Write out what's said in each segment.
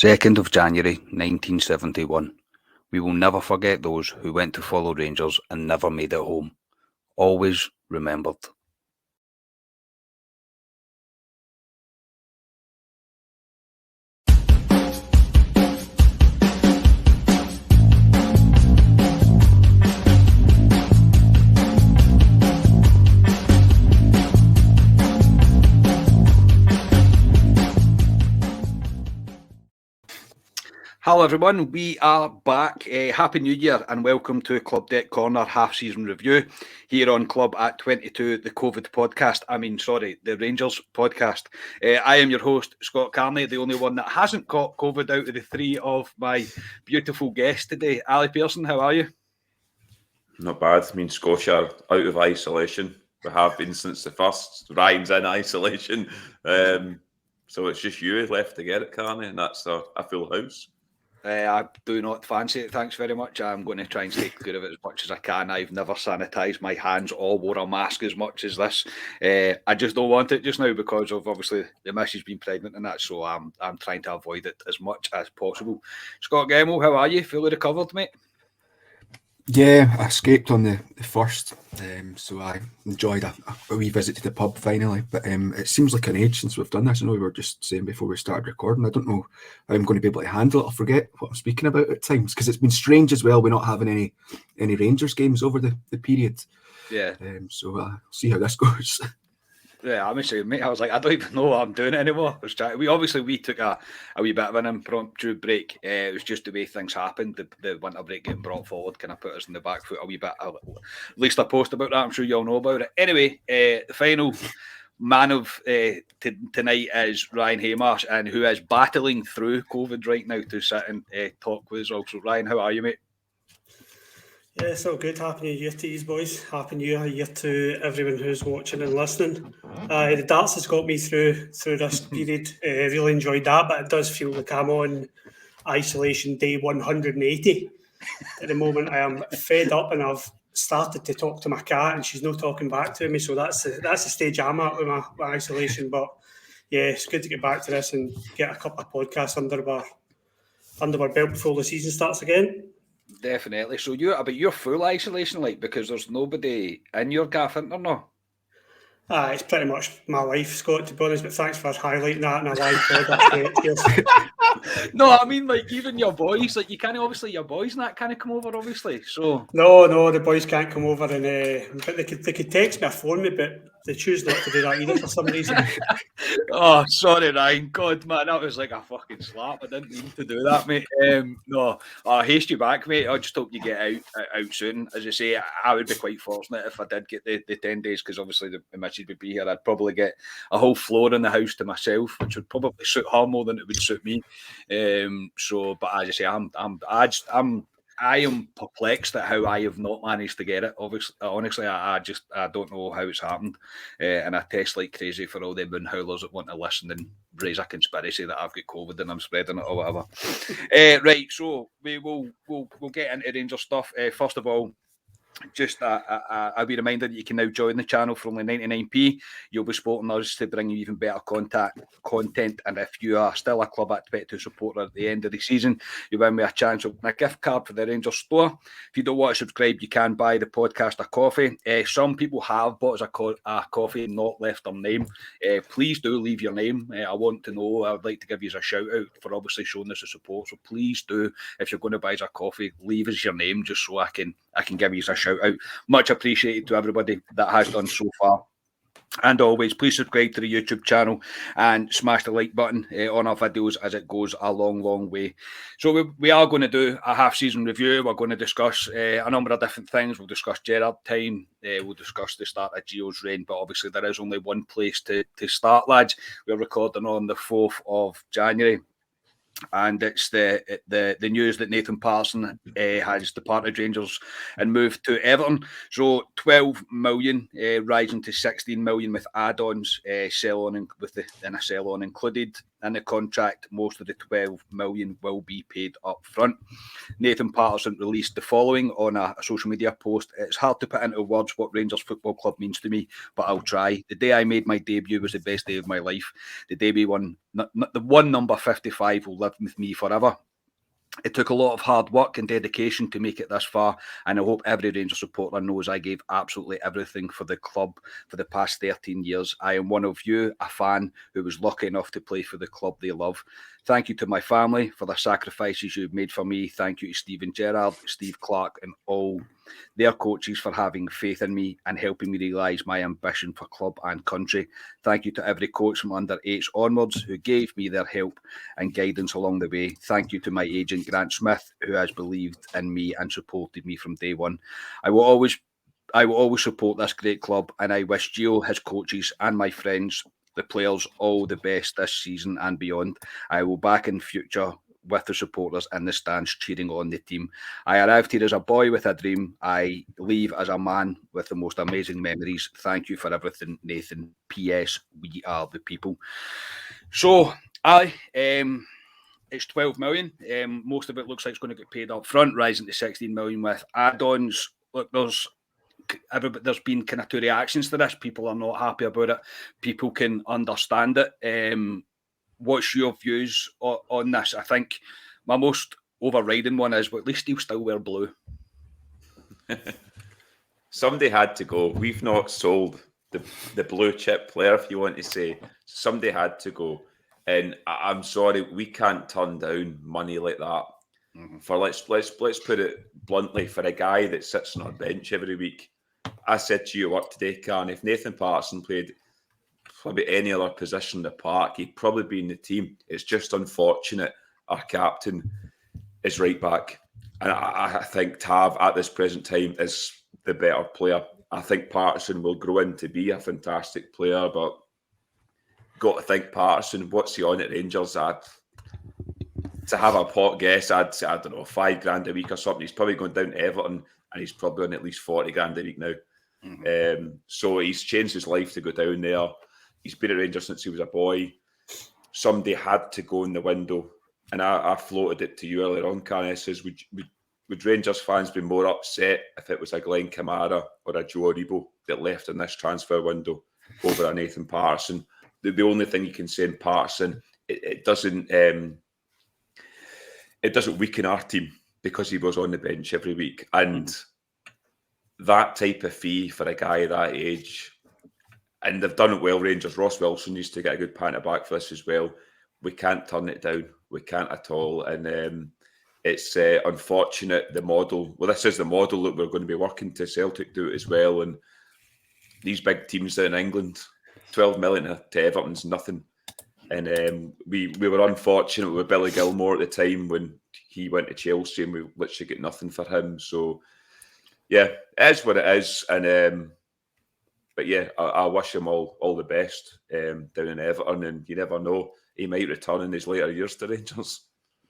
2nd of January 1971. We will never forget those who went to follow Rangers and never made it home. Always remembered. Hello everyone, we are back. Happy New Year and welcome to Club Deck Corner half-season review here on Club at 22, the the Rangers podcast. I am your host, Scott Carney, the only one that hasn't got COVID out of the three of my beautiful guests today. Ali Pearson, how are you? Not bad. I mean, Scotia out of isolation. We have been since the first. Ryan's in isolation. So it's just you left to get it, Carney, and that's a full house. I do not fancy it, thanks very much. I'm going to try and take care of it as much as I can. I've never sanitised my hands or wore a mask as much as this. I just don't want it just now because of obviously the missus being pregnant and that, so I'm trying to avoid it as much as possible. Scott Gemmell, how are you? Fully recovered, mate? Yeah, I escaped on the first, so I enjoyed a wee visit to the pub finally. But it seems like an age since we've done this. I know we were just saying before we started recording. I don't know how I'm going to be able to handle it. I'll forget what I'm speaking about at times because it's been strange as well. We're not having any Rangers games over the period. Yeah. So I'll see how this goes. Yeah, I'm the same, mate. I was like, I don't even know what I'm doing anymore. We took a wee bit of an impromptu break. It was just the way things happened. The winter break getting brought forward kind of put us in the back foot a wee bit. At least I post about that. I'm sure you all know about it. Anyway, the final man of tonight is Ryan Haymarsh, and who is battling through COVID right now to sit and talk with us also. Ryan, how are you, mate? Yeah, it's all good. Happy New Year to you boys. Happy New Year to everyone who's watching and listening. The darts has got me through this period. Really enjoyed that, but it does feel like I'm on isolation day 180. At the moment, I am fed up and I've started to talk to my cat and she's not talking back to me. So that's the stage I'm at with my isolation. But yeah, it's good to get back to this and get a couple of podcasts under our belt before the season starts again. Definitely. So you're full isolation, like, because there's nobody in your gaff, isn't there? No. It's pretty much my life, Scott, to be honest, but thanks for highlighting that in a live pod. That's great. Cheers. No, I mean, like, even your boys, like, you can't, obviously, your boys and that kind of come over, obviously, so... No, the boys can't come over, and but they could text me or phone me, but they choose not to do that either for some reason. Oh, sorry, Ryan. God, man, that was like a fucking slap. I didn't mean to do that, mate. No, I haste you back, mate. I just hope you get out soon. As I say, I would be quite fortunate if I did get the 10 days, because obviously the missus would be here. I'd probably get a whole floor in the house to myself, which would probably suit her more than it would suit me. But as I say, I am perplexed at how I have not managed to get it. Obviously, honestly, I don't know how it's happened, and I test like crazy for all them moon howlers that want to listen and raise a conspiracy that I've got COVID and I'm spreading it or whatever. Right, so we'll get into Rangers stuff. First of all, just I'll be reminded that you can now join the channel for only 99p. You'll be supporting us to bring you even better content, and if you are still a Club at 22 supporter at the end of the season, you win me a chance of a gift card for the Rangers store. If you don't want to subscribe, you can buy the podcast a coffee. Some people have bought us a coffee and not left their name. Please do leave your name. I want to know. I would like to give you a shout out for obviously showing us the support, so please do, if you're going to buy us a coffee, leave us your name just so I can give you a shout out. Much appreciated to everybody that has done so far. And always, please subscribe to the YouTube channel and smash the like button on our videos, as it goes a long, long way. So we are going to do a half-season review. We're going to discuss a number of different things. We'll discuss Gerrard time. We'll discuss the start of Gio's reign. But obviously, there is only one place to start, lads. We're recording on the 4th of January. And it's the news that Nathan Patterson has departed Rangers and moved to Everton. So 12 million rising to 16 million with add-ons, sell-on included. in the contract, most of the 12 million will be paid up front. Nathan Patterson released the following on a social media post. It's hard to put into words what Rangers Football Club means to me, but I'll try. The day I made my debut was the best day of my life. The day we won, the one number 55 will live with me forever. It took a lot of hard work and dedication to make it this far, and I hope every Rangers supporter knows I gave absolutely everything for the club for the past 13 years. I am one of you, a fan who was lucky enough to play for the club they love. Thank you to my family for the sacrifices you've made for me. Thank you to Steven Gerrard, Steve Clark, and all their coaches for having faith in me and helping me realise my ambition for club and country. Thank you to every coach from under 8s onwards who gave me their help and guidance along the way. Thank you to my agent Grant Smith, who has believed in me and supported me from day one. I will always support this great club, and I wish Gio, his coaches, and my friends, the players, all the best this season and beyond. I will back in future with the supporters in the stands cheering on the team. I arrived here as a boy with a dream. I leave as a man with the most amazing memories. Thank you for everything, Nathan. P.S. We are the people. So, it's 12 million. Most of it looks like it's going to get paid up front, rising to 16 million with add-ons. Look, there's been kind of two reactions to this. People are not happy about it. People can understand it. What's your views on this? I think my most overriding one is, well, at least he'll still wear blue. Somebody had to go. We've not sold the blue chip player, if you want to say. Somebody had to go. And I'm sorry, we can't turn down money like that. Mm-hmm. For let's put it bluntly, for a guy that sits on our bench every week. I said to you up today, Karen, if Nathan Patterson played probably any other position in the park, he'd probably be in the team. It's just unfortunate our captain is right back. And I think Tav at this present time is the better player. I think Patterson will grow into be a fantastic player, but got to think Patterson, what's he on at Rangers? To have a pot guess, I don't know, $5,000 a week or something. He's probably going down to Everton and he's probably on at least $40,000 a week now. Mm-hmm. So he's changed his life to go down there. He's been at Rangers since he was a boy. Somebody had to go in the window. And I floated it to you earlier on, Karen. I says, would Rangers fans be more upset if it was a Glenn Kamara or a Joe Aribo that left in this transfer window over a Nathan Patterson? The only thing you can say in Patterson, it doesn't weaken our team because he was on the bench every week. And that type of fee for a guy that age, and they've done it well, Rangers. Ross Wilson used to get a good pat on the back for this as well. We can't turn it down. We can't at all. And it's unfortunate, the model. Well, this is the model that we're going to be working to. Celtic do it as well. And these big teams down in England, 12 million to Everton's nothing. And we were unfortunate with Billy Gilmore at the time when he went to Chelsea and we literally get nothing for him. So, yeah, it is what it is. And but yeah, I wish him all the best down in Everton. And you never know, he might return in his later years to Rangers.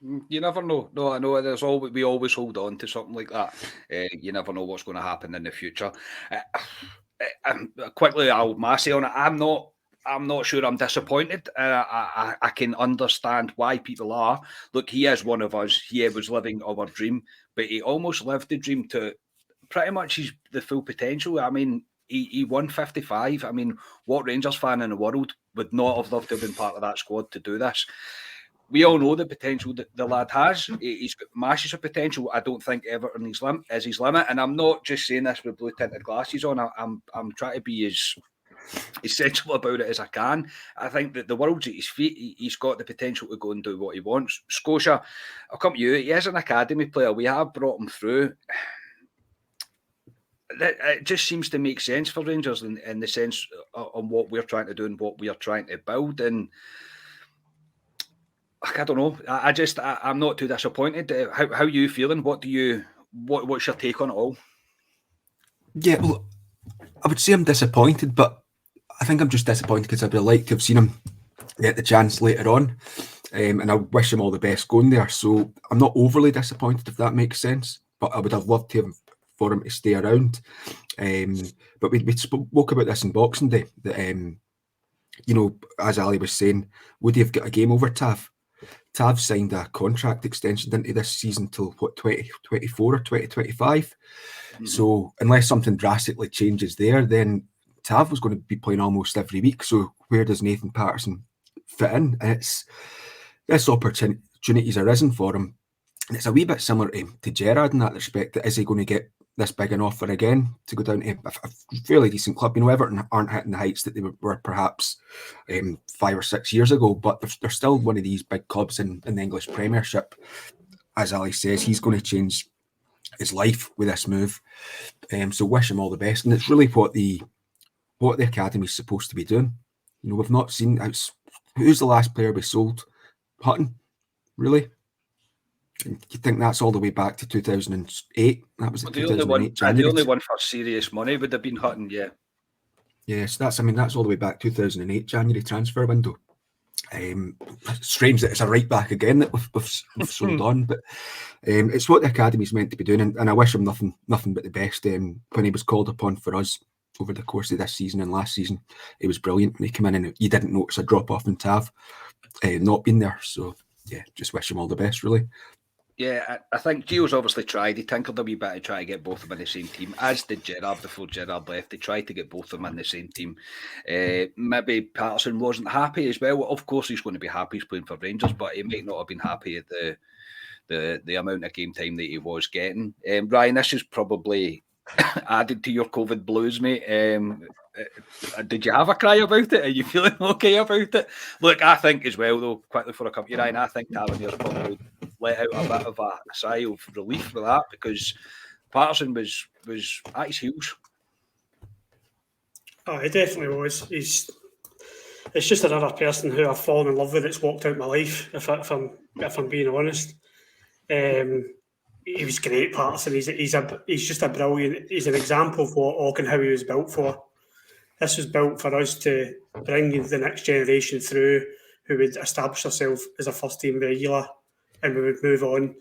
You never know. No, I know. We always hold on to something like that. You never know what's going to happen in the future. Quickly, I'll Massey on it. I'm not sure I'm disappointed. I can understand why people are. Look, he is one of us. He was living our dream, but he almost lived the dream to pretty much the full potential. I mean, he won 55. I mean, what Rangers fan in the world would not have loved to have been part of that squad to do this? We all know the potential that the lad has. He's got massive potential. I don't think Everton is his limit. And I'm not just saying this with blue tinted glasses on. I'm trying to be as essential about it as I can. I think that the world's at his feet. He's got the potential to go and do what he wants. Scotia, I'll come to you. He is an academy player. We have brought him through. It just seems to make sense for Rangers in the sense on what we're trying to do and what we are trying to build. And I don't know. I'm not too disappointed. How are you feeling? What's your take on it all? Yeah, well, I would say I'm disappointed, but I think I'm just disappointed because I'd like to have seen him get the chance later on, and I wish him all the best going there. So I'm not overly disappointed, if that makes sense, but I would have loved for him to stay around. But we spoke about this in Boxing Day, that you know, as Ali was saying, would he have got a game over Tav? Tav signed a contract extension into this season till what, 2024 or 2025. So unless something drastically changes there, then Tav was going to be playing almost every week. So where does Nathan Patterson fit in? And it's this opportunity's arisen for him. And it's a wee bit similar to Gerrard in that respect. That is he going to get this big an offer again to go down to a fairly decent club? You know, Everton aren't hitting the heights that they were perhaps 5 or 6 years ago, but they're still one of these big clubs in the English Premiership. As Ali says, he's going to change his life with this move. So wish him all the best. And it's really what the academy's supposed to be doing. You know, we've not seen who's the last player we sold? Hutton, really? And you think that's all the way back to 2008? That was the 2008 January. The only one for serious money would have been Hutton, yeah. Yes, that's all the way back 2008 January transfer window. Strange that it's a right back again that we've sold on, but it's what the academy's meant to be doing, and I wish him nothing but the best. When he was called upon for us over the course of this season and last season, he was brilliant. When he came in and you didn't notice a drop off in Tav not being there. So yeah, just wish him all the best, really. Yeah, I think Gio's obviously tried. He tinkered a wee bit to try to get both of them in the same team, as did Gerrard before Gerrard left. They tried to get both of them in the same team. Maybe Patterson wasn't happy as well. Of course, he's going to be happy he's playing for Rangers, but he might not have been happy at the amount of game time that he was getting. Ryan, this is probably added to your COVID blues, mate. Did you have a cry about it? Are you feeling okay about it? Look, I think as well, though, quickly for a couple of Ryan, I think Tavernier's probably let out a bit of a sigh of relief for that, because Patterson was at his heels. Oh, he definitely was. It's just another person who I've fallen in love with that's walked out my life, if I'm being honest. He was great, Patterson. He's just a brilliant. He's an example of what how he was built for. This was built for us to bring the next generation through, who would establish themselves as a first team regular, and we would move on.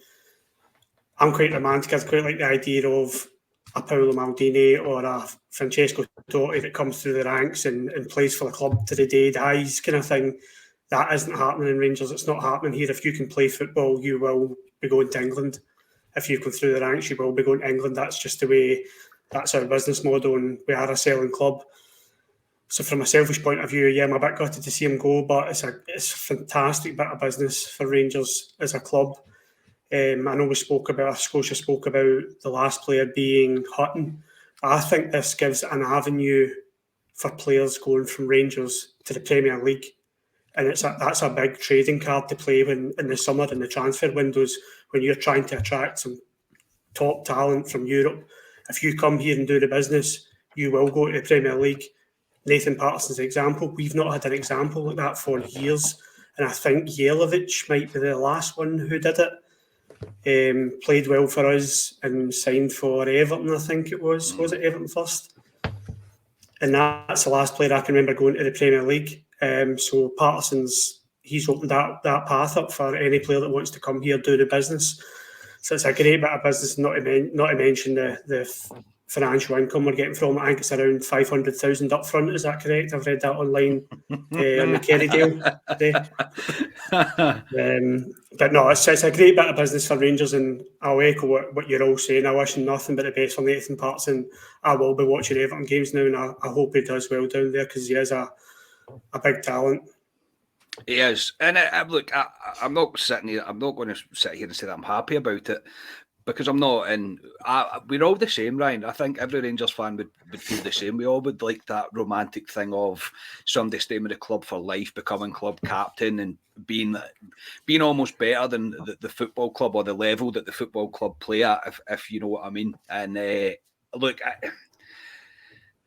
I'm quite romantic. I quite like the idea of a Paolo Maldini or a Francesco Totti that comes through the ranks and plays for the club to the day he dies, kind of thing. That isn't happening in Rangers. It's not happening here. If you can play football, you will be going to England. If you come through the ranks, you will be going to England. That's just the way, that's our business model, and we are a selling club. So from a selfish point of view, yeah, I'm a bit gutted to see him go, but it's a fantastic bit of business for Rangers as a club. I know Scotia spoke about the last player being Hutton. I think this gives an avenue for players going from Rangers to the Premier League. And that's a big trading card to play when in the summer in the transfer windows, when you're trying to attract some top talent from Europe. If you come here and do the business, you will go to the Premier League. Nathan Patterson's example. We've not had an example like that for years. And I think Jelavic might be the last one who did it. Played well for us and signed for Everton, I think it was. Was it Everton first? And that's the last player I can remember going to the Premier League. So he's opened that path up for any player that wants to come here, do the business. So it's a great bit of business, not to mention the financial income we're getting from it. I think it's around 500,000 up front. Is that correct? I've read that online on the Kerrydale today. But no, it's a great bit of business for Rangers, and I'll echo what you're all saying. I wish him nothing but the best for Nathan Patterson. I will be watching Everton games now, and I hope he does well down there, because he is a big talent. He is. And look, I'm not sitting here, I'm not going to sit here and say that I'm happy about it, because I'm not. And we're all the same, Ryan. I think every Rangers fan would feel the same. We all would like that romantic thing of somebody staying with the club for life, becoming club captain, and being almost better than the football club, or the level that the football club play at, if you know what I mean. And look,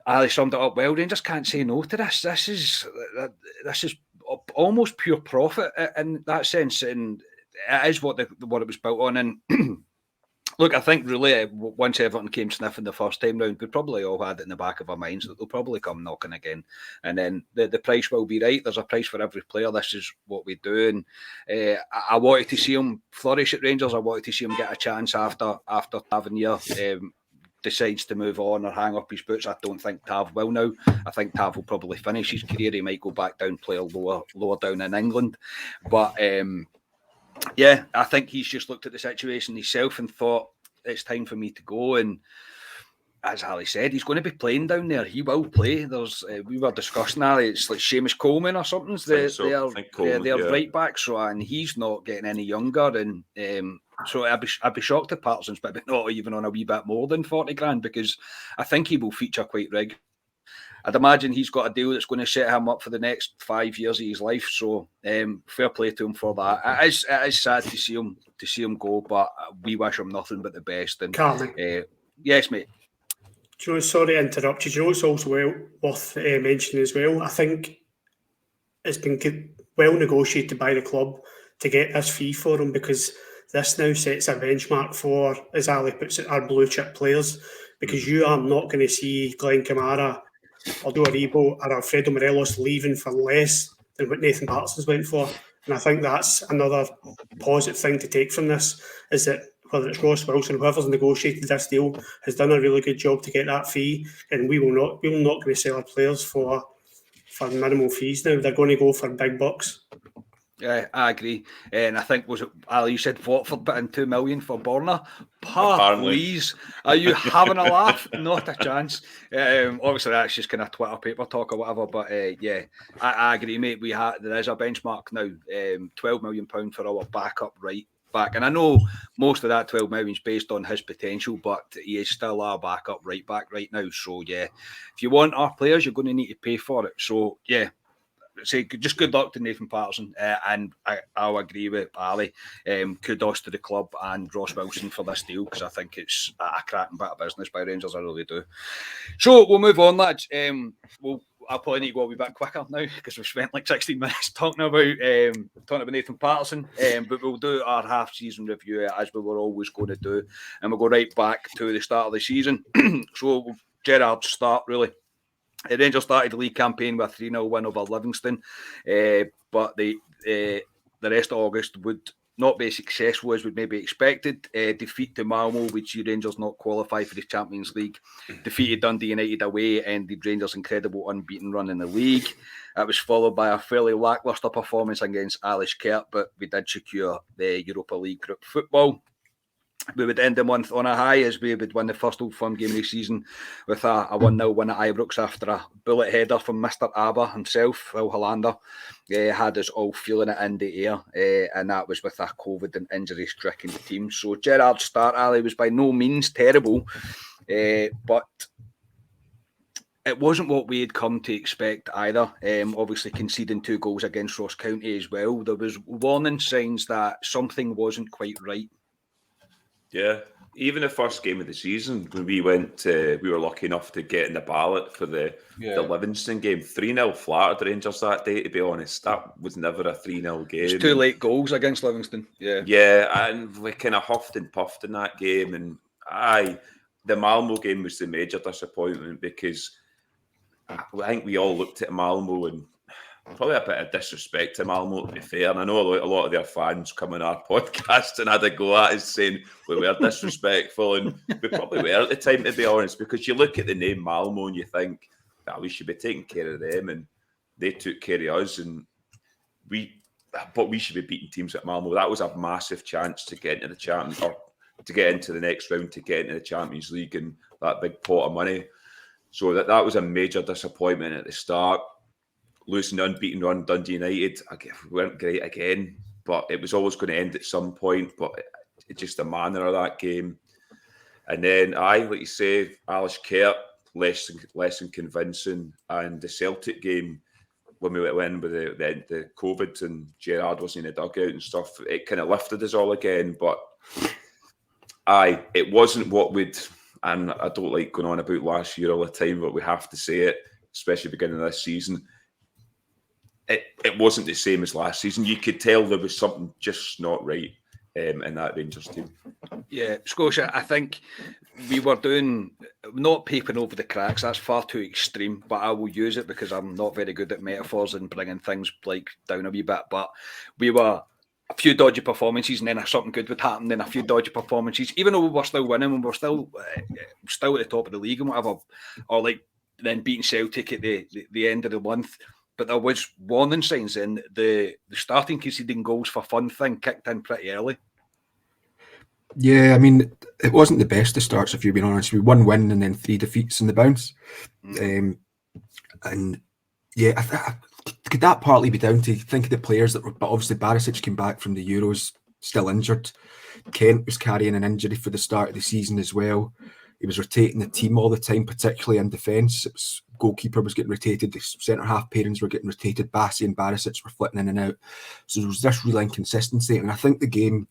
Ali summed it up well. Rangers can't say no to this. This is almost pure profit in that sense, and it is what it was built on. And look, I think really once Everton came sniffing the first time round, we probably all had it in the back of our minds that they'll probably come knocking again, and then the price will be right. There's a price for every player. This is what we do, and I wanted to see him flourish at Rangers. I wanted to see him get a chance after Tavernier decides to move on or hang up his boots. I don't think Tav will now. I think Tav will probably finish his career. He might go back down, play lower down in England. But yeah, I think he's just looked at the situation himself and thought, it's time for me to go. And as Ali said, he's going to be playing down there. He will play. There's we were discussing that it's like Seamus Coleman or something. They're right back. So and he's not getting any younger. And so I'd be shocked if Patterson's maybe not even on a wee bit more than 40 grand, because I think he will feature quite regularly. I'd imagine he's got a deal that's going to set him up for the next 5 years of his life. So fair play to him for that. It is sad to see him go, but we wish him nothing but the best. And yes, mate. Do you know, sorry to interrupt you. Do you know, it's also worth mentioning as well. I think it's been well negotiated by the club to get this fee for him, because this now sets a benchmark for, as Ali puts it, our blue chip players. Because you are not going to see Glenn Kamara, Aldo Aribo, or Alfredo Morelos leaving for less than what Nathan Patterson's went for. And I think that's another positive thing to take from this, is that whether it's Ross Wilson, whoever's negotiated this deal, has done a really good job to get that fee, and we're not going to sell our players for minimal fees now. They're going to go for big bucks. Yeah, I agree. And I think, was it Ali, you said Watford put in 2 million for Borna? Please, are you having a laugh? Not a chance. Obviously, that's just kind of Twitter paper talk or whatever. But yeah, I agree, mate. There is a benchmark now. £12 million for our backup right back, and I know most of that 12 million is based on his potential, but he is still our backup right back right now. So yeah, if you want our players, you're going to need to pay for it. So yeah, say just good luck to Nathan Patterson, and I'll agree with Ali. Kudos to the club and Ross Wilson for this deal, because I think it's a cracking bit of business by Rangers. I really do. So we'll move on, lads. I'll probably need to go a wee bit quicker now, because we've spent like 16 minutes talking about Nathan Patterson. But we'll do our half-season review as we were always going to do, and we'll go right back to the start of the season. So Gerrard's start, really. The Rangers started the league campaign with a 3-0 win over Livingston, but the rest of August would not be as successful as would maybe expected. Defeat to Malmo, which see Rangers not qualify for the Champions League. Defeated Dundee United away, ended Rangers' incredible unbeaten run in the league. It was followed by a fairly lacklustre performance against Alice Kert, but we did secure the Europa League group football. We would end the month on a high, as we would win the first Old Firm game of the season with a 1-0 win at Ibrox after a bullet header from Mr. Aber himself, Phil Hollander. Had us all feeling it in the air, and that was with a COVID and injury-stricken team. So Gerrard's start, Ali, was by no means terrible, but it wasn't what we had come to expect either. Obviously conceding 2 goals against Ross County as well. There was warning signs that something wasn't quite right. Yeah, even the first game of the season, when we were lucky enough to get in the ballot for the Livingston game, 3-0 flat at the Rangers that day, to be honest. That was never a 3-0 game. It was 2 late goals against Livingston, Yeah, and we kind of huffed and puffed in that game. And the Malmo game was the major disappointment, because I think we all looked at Malmo and probably a bit of disrespect to Malmo, to be fair. And I know a lot of their fans come on our podcast and had a go at us saying we were disrespectful, and we probably were at the time, to be honest, because you look at the name Malmo and you think that we should be taking care of them, and they took care of us, but we should be beating teams at Malmo. That was a massive chance to get into the Champions, or to get into the next round, to get into the Champions League and that big pot of money. So that was a major disappointment at the start. Losing the unbeaten run, Dundee United, we weren't great again, but it was always going to end at some point. But it's just the manner of that game. And then, like you say, Alice Kert, less than convincing. And the Celtic game, when we went in with the COVID and Gerrard wasn't in the dugout and stuff, it kind of lifted us all again. But it wasn't what and I don't like going on about last year all the time, but we have to say it, especially beginning of this season. It wasn't the same as last season. You could tell there was something just not right in that Rangers team. Yeah, Scotia, I think we were not papering over the cracks. That's far too extreme, but I will use it because I'm not very good at metaphors and bringing things like down a wee bit. But we were a few dodgy performances, and then something good would happen. Then a few dodgy performances, even though we were still winning, and we were still at the top of the league and whatever, or like then beating Celtic at the end of the month. But there was warning signs, and the starting conceding goals for fun thing kicked in pretty early. Yeah, I mean, it wasn't the best of starts, if you're being honest. We 1 win and then 3 defeats in the bounce. And yeah, could that partly be down to think of the players that were, but obviously Barisic came back from the Euros still injured. Kent was carrying an injury for the start of the season as well. He was rotating the team all the time, particularly in defence. It was goalkeeper was getting rotated, the centre half pairings were getting rotated, Bassey and Barisic were flitting in and out. So there was this real inconsistency. And I think the game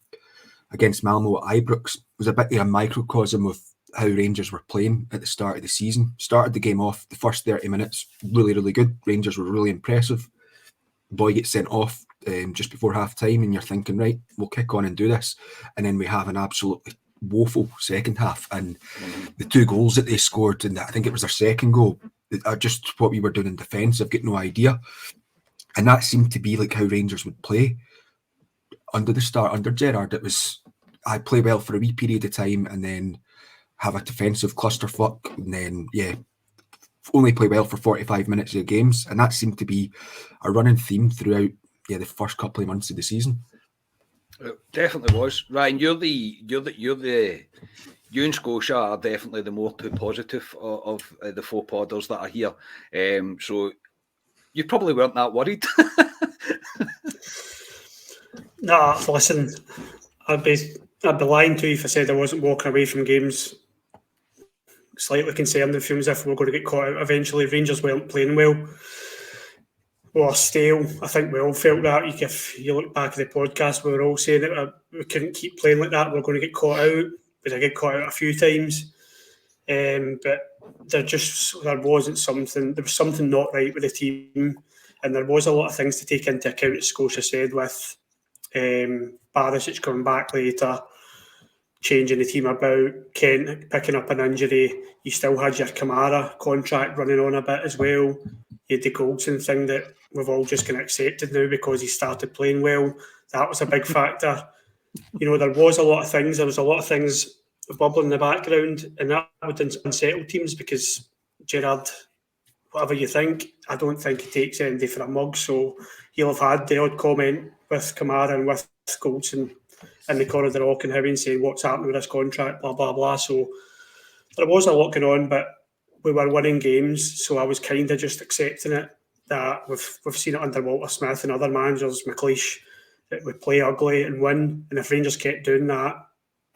against Malmo at Ibrox was a bit of a microcosm of how Rangers were playing at the start of the season. Started the game off, the first 30 minutes, really, really good. Rangers were really impressive. Boy gets sent off just before half time, and you're thinking, right, we'll kick on and do this. And then we have an absolutely woeful second half. And the 2 goals that they scored, and I think it was their second goal, are just what we were doing in defence. I've got no idea. And that seemed to be like how Rangers would play under Gerrard. It was, I play well for a wee period of time and then have a defensive clusterfuck, and then only play well for 45 minutes of games. And that seemed to be a running theme throughout the first couple of months of the season. It definitely was. Ryan, you and Scotia are definitely the more too positive of the 4 podders that are here. So you probably weren't that worried. Nah, listen, I'd be lying to you if I said I wasn't walking away from games slightly concerned and feeling as if we were going to get caught out eventually. Rangers weren't playing well. We were stale. I think we all felt that. If you look back at the podcast, we were all saying that we couldn't keep playing like that. We were going to get caught out. But I get caught out a few times. But there was something not right with the team. And there was a lot of things to take into account, as Scotia said, with Barisic coming back later, changing the team about, Kent picking up an injury. You still had your Kamara contract running on a bit as well. You had the Goldson thing that we've all just kind of accepted now because he started playing well. That was a big factor. There was a lot of things. There was a lot of things bubbling in the background, and that would unsettle teams because Gerrard, whatever you think, I don't think he takes anything for a mug. So he'll have had the odd comment with Kamara and with Goldson in the corridor walking him and saying what's happening with this contract, blah, blah, blah. So there was a lot going on, but we were winning games, so I was kind of just accepting it, that we've seen it under Walter Smith and other managers, McLeish, that we play ugly and win. And if Rangers kept doing that,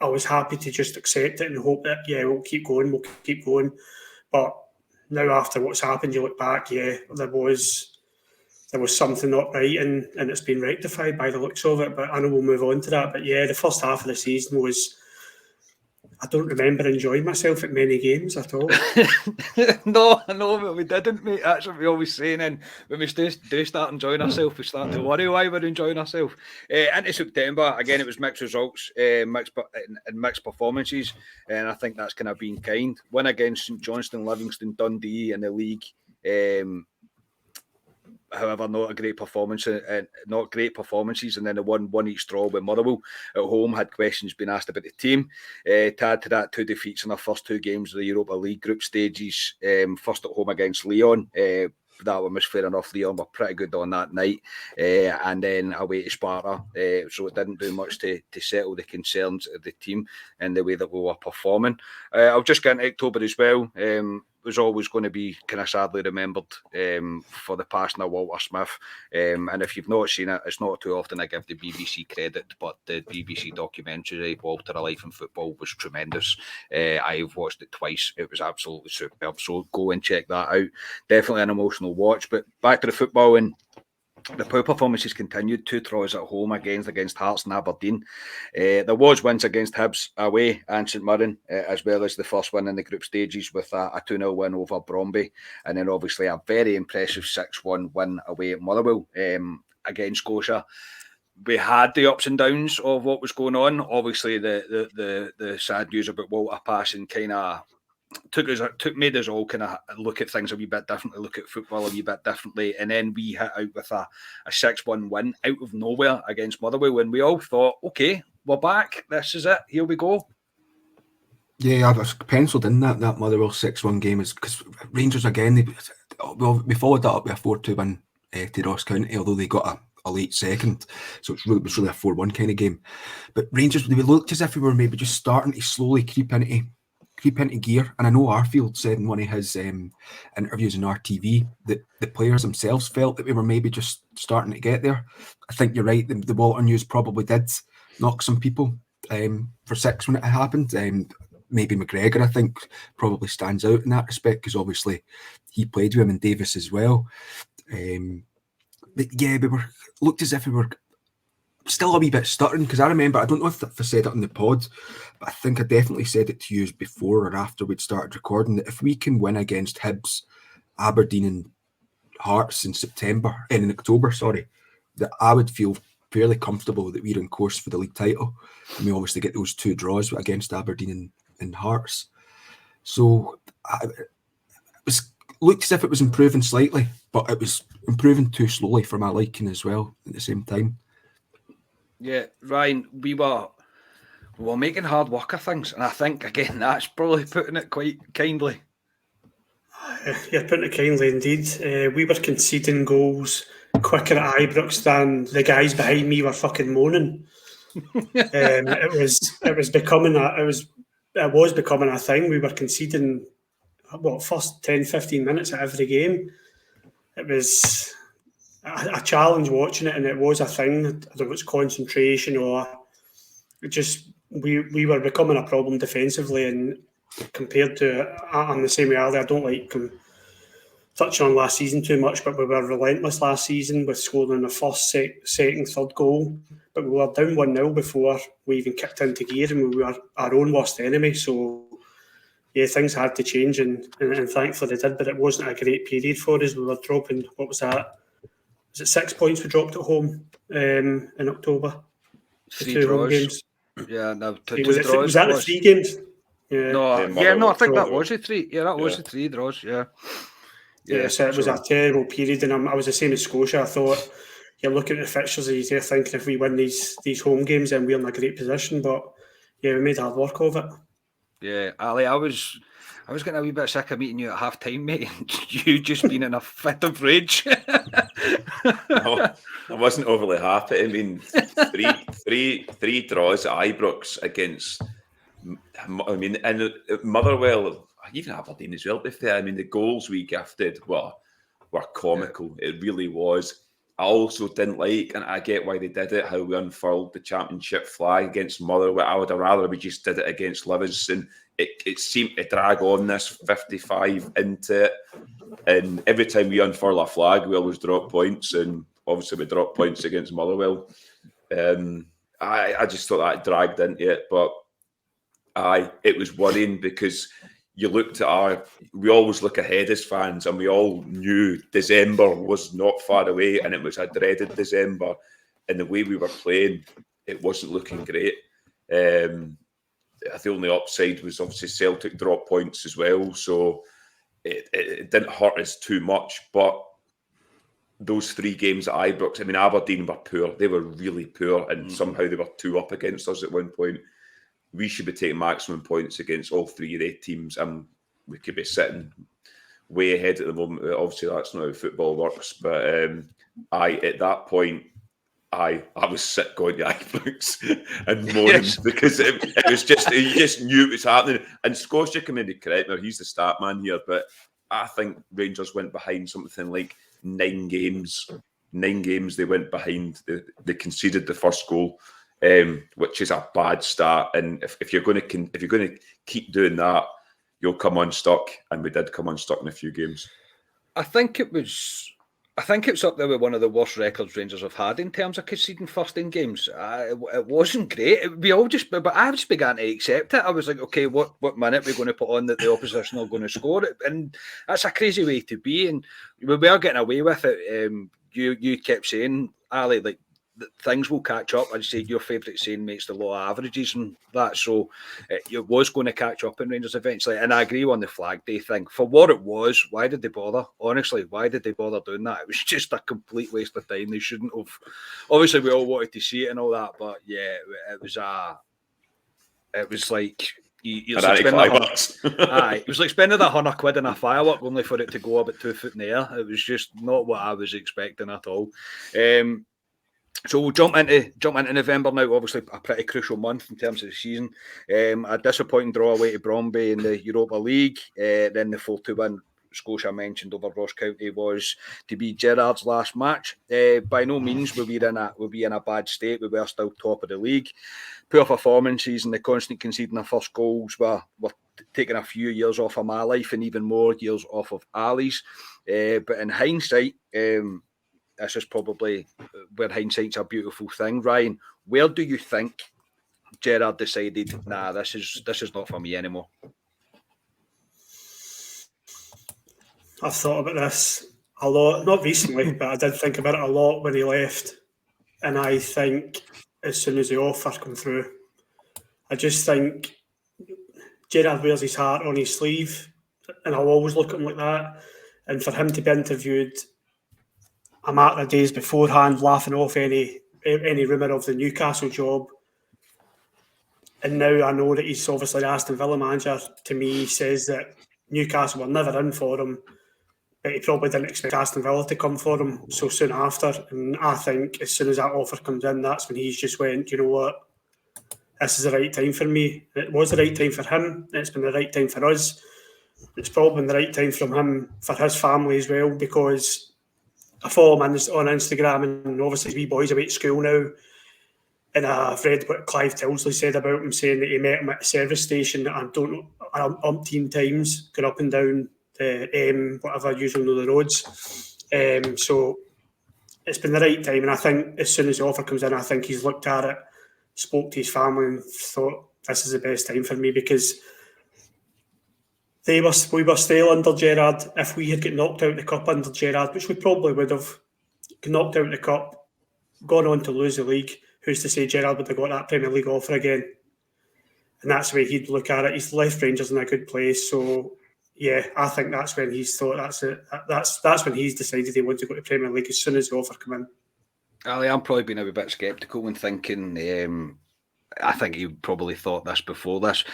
I was happy to just accept it and hope that, we'll keep going. But now after what's happened, you look back, there was something not right, and it's been rectified by the looks of it. But I know we'll move on to that. But the first half of the season was, I don't remember enjoying myself at many games at all. No, but we didn't, mate. That's what we always say. And then when we do start enjoying ourselves, we start to worry why we're enjoying ourselves. Into September, again, it was mixed results, mixed performances. And I think that's kind of been kind. Win against St Johnstone, Livingston, Dundee in the league. However, not great performances, and then the one each draw with Motherwell at home. Had questions being asked about the team. To add to that, 2 defeats in our first 2 games of the Europa League group stages. First at home against Lyon. That one was fair enough. Lyon were pretty good on that night, and then away to Sparta. So it didn't do much to settle the concerns of the team and the way that we were performing. I'll just get into October as well. Was always going to be kind of sadly remembered for the passing of Walter Smith. And if you've not seen it, it's not too often I give the BBC credit, but the BBC documentary, Walter, A Life in Football, was tremendous. I've watched it twice. It was absolutely superb. So go and check that out. Definitely an emotional watch. But back to the football, and the poor performances continued. 2 draws at home against Hearts and Aberdeen. There was wins against Hibs away and St Mirren, as well as the first win in the group stages with a 2-0 win over Bromby. And then obviously a very impressive 6-1 win away at Motherwell against Scotia. We had the ups and downs of what was going on. Obviously, the sad news about Walter passing kind of made us all kind of look at things a wee bit differently, look at football a wee bit differently, and then we hit out with a 6-1 win out of nowhere against Motherwell, and we all thought, okay, we're back, this is it, here we go. Yeah, I was penciled in that Motherwell 6-1 game is because Rangers again. We followed that up with a 4-2 win to Ross County, although they got a late second, so it was really a 4-1 kind of game. But Rangers, they looked as if we were maybe just starting to slowly creep into gear. And I know Arfield said in one of his interviews in RTV that the players themselves felt that we were maybe just starting to get there. I think you're right. The Walter news probably did knock some people for 6 when it happened. Maybe McGregor, I think, probably stands out in that respect because obviously he played with him and Davis as well. But yeah, we looked as if we were still a wee bit stuttering because I remember, I don't know if I said it on the pod, but I think I definitely said it to you before or after we'd started recording that if we can win against Hibs, Aberdeen and Hearts in October, that I would feel fairly comfortable that we're in course for the league title. And we obviously get those 2 draws against Aberdeen and Hearts. So it looked as if it was improving slightly, but it was improving too slowly for my liking as well at the same time. Yeah, Ryan, we were making hard work of things, and I think, again, that's probably putting it quite kindly. You're putting it kindly indeed. We were conceding goals quicker at Ibrox than the guys behind me were fucking moaning. It was becoming a thing. We were conceding first 10-15 minutes of every game. It was a challenge watching it, and it was a thing. I don't know if it's concentration or it just we were becoming a problem defensively, and compared to I'm the same way earlier. I don't like touching on last season too much, but we were relentless last season with scoring the first, second, third goal. But we were down 1-0 before we even kicked into gear, and we were our own worst enemy. So yeah, things had to change, and thankfully they did. But it wasn't a great period for us. We were dropping. What was that? Was it 6 points we dropped at home in October? 3 draws. Home games. Yeah, no, 2 draws. Was that the 3 games? Yeah. No, I think that was the 3. Yeah, that was the 3 draws. Yeah. Yeah, so it was a terrible period, and I was the same as Scotia. I thought you're looking at the fixtures and you're thinking if we win these home games, then we're in a great position. But yeah, we made hard work of it. Yeah, Ali, I was getting a wee bit sick of meeting you at half time, mate. You just been in a fit of rage. No, I wasn't overly happy. I mean, three draws at Ibrox against. I mean, and Motherwell, even Aberdeen as well. To be fair, I mean, the goals we gifted were comical. Yeah. It really was. I also didn't like, and I get why they did it, how we unfurled the championship flag against Motherwell. I would have rather we just did it against Livingston. It seemed to drag on this 55 into it. And every time we unfurl a flag, we always drop points. And obviously we dropped points against Motherwell. I just thought that dragged into it. But it was worrying because you looked at we always look ahead as fans, and we all knew December was not far away, and it was a dreaded December. And the way we were playing, it wasn't looking great. The only upside was obviously Celtic dropped points as well, so it didn't hurt us too much. But those 3 games at Ibrox, I mean, Aberdeen were poor. They were really poor, and somehow they were 2 up against us at one point. We should be taking maximum points against all 3 of their teams, and we could be sitting way ahead at the moment. Obviously, that's not how football works. But at that point, I was sick going to Ibrox and moaning because it was just you just knew it was happening. And Scotia can maybe correct me, he's the stat man here, but I think Rangers went behind something like 9 games. 9 games they went behind. They conceded the first goal. Which is a bad start, and if you're going to keep doing that, you'll come unstuck, and we did come unstuck in a few games. I think it's up there with one of the worst records Rangers have had in terms of conceding first in games. It wasn't great. But I just began to accept it. I was like, okay, what minute we're going to put on that the opposition are going to score it, and that's a crazy way to be. And we were getting away with it. You kept saying, Ali, like, things will catch up. I'd say your favourite saying makes the law of averages and that. So it was going to catch up in Rangers eventually. And I agree on the flag day thing. For what it was, why did they bother? Honestly, why did they bother doing that? It was just a complete waste of time. They shouldn't have. Obviously, we all wanted to see it and all that, but yeah, it was like it was like spending £100 on a firework only for it to go about 2 foot in the air. It was just not what I was expecting at all. So we'll jump into November now. Obviously, a pretty crucial month in terms of the season. A disappointing draw away to Bromby in the Europa League. Then the 4-2 win Scotia mentioned over Ross County was to be Gerrard's last match. By no means will we be in a bad state. We were still top of the league. Poor performances and the constant conceding of first goals were taking a few years off of my life and even more years off of Ali's. But in hindsight, this is probably where hindsight's a beautiful thing. Ryan, where do you think Gerrard decided, nah, this is not for me anymore? I've thought about this a lot, not recently, but I did think about it a lot when he left. And I think as soon as the offer came through, I just think Gerrard wears his heart on his sleeve, and I'll always look at him like that. And for him to be interviewed a matter of days beforehand, laughing off any rumour of the Newcastle job, and now I know that he's obviously the Aston Villa manager, to me, he says that Newcastle were never in for him, but he probably didn't expect Aston Villa to come for him so soon after. And I think as soon as that offer comes in, that's when he's just went, you know what, this is the right time for me. It was the right time for him. It's been the right time for us. It's probably been the right time from him for his family as well, because I follow him on Instagram, and obviously his wee boys away at school now. And I've read what Clive Tilsley said about him, saying that he met him at a service station, I don't know, umpteen times, going up and down the whatever, usually know the roads. So it's been the right time, and I think as soon as the offer comes in, I think he's looked at it, spoke to his family, and thought this is the best time for me, because we were still under Gerrard. If we had got knocked out of the cup under Gerrard, which we probably would have, got knocked out of the cup, gone on to lose the league, who's to say Gerrard would have got that Premier League offer again? And that's the way he'd look at it. He's left Rangers in a good place. So, yeah, I think that's when he's thought that's it. That's when he's decided he wants to go to Premier League as soon as the offer come in. Ali, I'm probably being a bit sceptical when thinking, I think he probably thought this before this.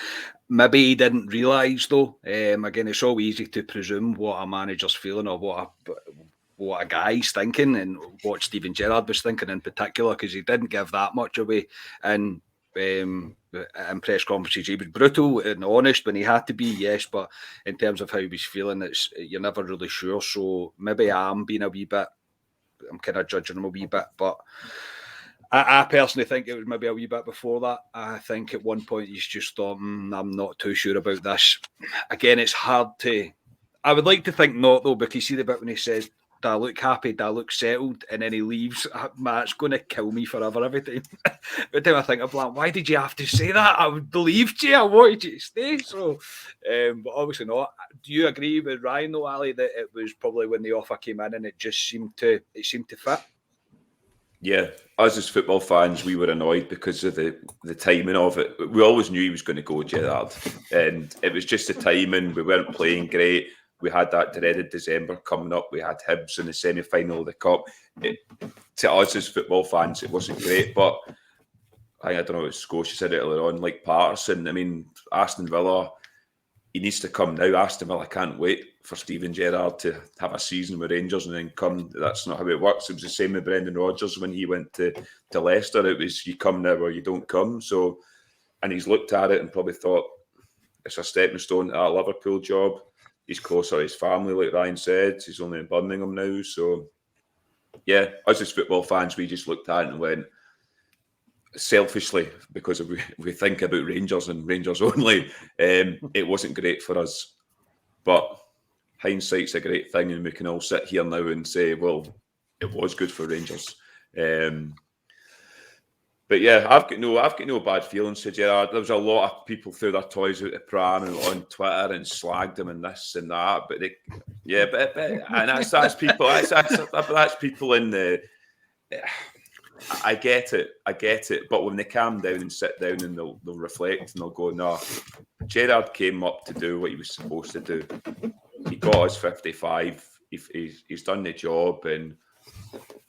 Maybe he didn't realise, though. Again, it's so easy to presume what a manager's feeling or what a guy's thinking, and what Steven Gerrard was thinking in particular, because he didn't give that much away in press conferences. He was brutal and honest when he had to be, yes, but in terms of how he was feeling, you're never really sure. So maybe I'm kind of judging him a wee bit, but I personally think it was maybe a wee bit before that. I think at one point he's just thought, I'm not too sure about this. Again, it's hard to... I would like to think not, though, because you see the bit when he says, do I look happy? Do I look settled? And then he leaves. Man, it's going to kill me forever every time. Every time I think of like, why did you have to say that? I believed you. I wanted you to stay. So, but obviously not. Do you agree with Ryan, though, Ali, that it was probably when the offer came in and it just seemed to fit? Yeah, us as football fans, we were annoyed because of the timing of it. We always knew he was going to go, Gerrard, and it was just the timing. We weren't playing great. We had that dreaded December coming up. We had Hibs in the semi-final of the Cup. To us as football fans, it wasn't great, but I don't know, Scotia said it earlier on, like Patterson. I mean, Aston Villa, he needs to come now. Aston Villa can't wait for Steven Gerrard to have a season with Rangers and then come. That's not how it works. It was the same with Brendan Rodgers when he went to Leicester. It was you come now or you don't come. So, and he's looked at it and probably thought it's a stepping stone to that Liverpool job. He's closer to his family, like Ryan said. He's only in Birmingham now. So, yeah, us as football fans, we just looked at it and went, selfishly, because we think about Rangers and Rangers only, it wasn't great for us. But hindsight's a great thing, and we can all sit here now and say, well, it was good for Rangers. But yeah, I've got no bad feelings to Gerrard. There was a lot of people threw their toys out the pram and on Twitter and slagged him and this and that. But and that's people. That's people in the. I get it. But when they calm down and sit down and they'll reflect and they'll go, no, Gerrard came up to do what he was supposed to do. He got us 55. He's done the job, and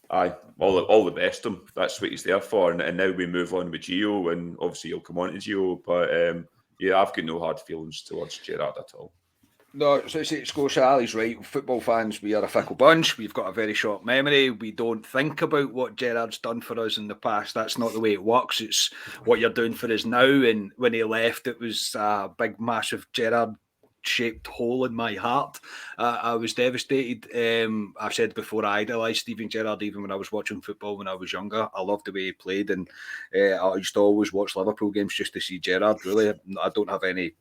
all the best to him. That's what he's there for. And now we move on with Gio, and obviously he'll come on to Gio. But yeah, I've got no hard feelings towards Gerrard at all. No, so Scotia, Ali's right. Football fans, we are a fickle bunch. We've got a very short memory. We don't think about what Gerrard's done for us in the past. That's not the way it works. It's what you're doing for us now. And when he left, it was a big, massive Gerrard-shaped hole in my heart. I was devastated. I've said before, I idolised Steven Gerrard even when I was watching football when I was younger. I loved the way he played, and I used to always watch Liverpool games just to see Gerrard. Really, I don't have any...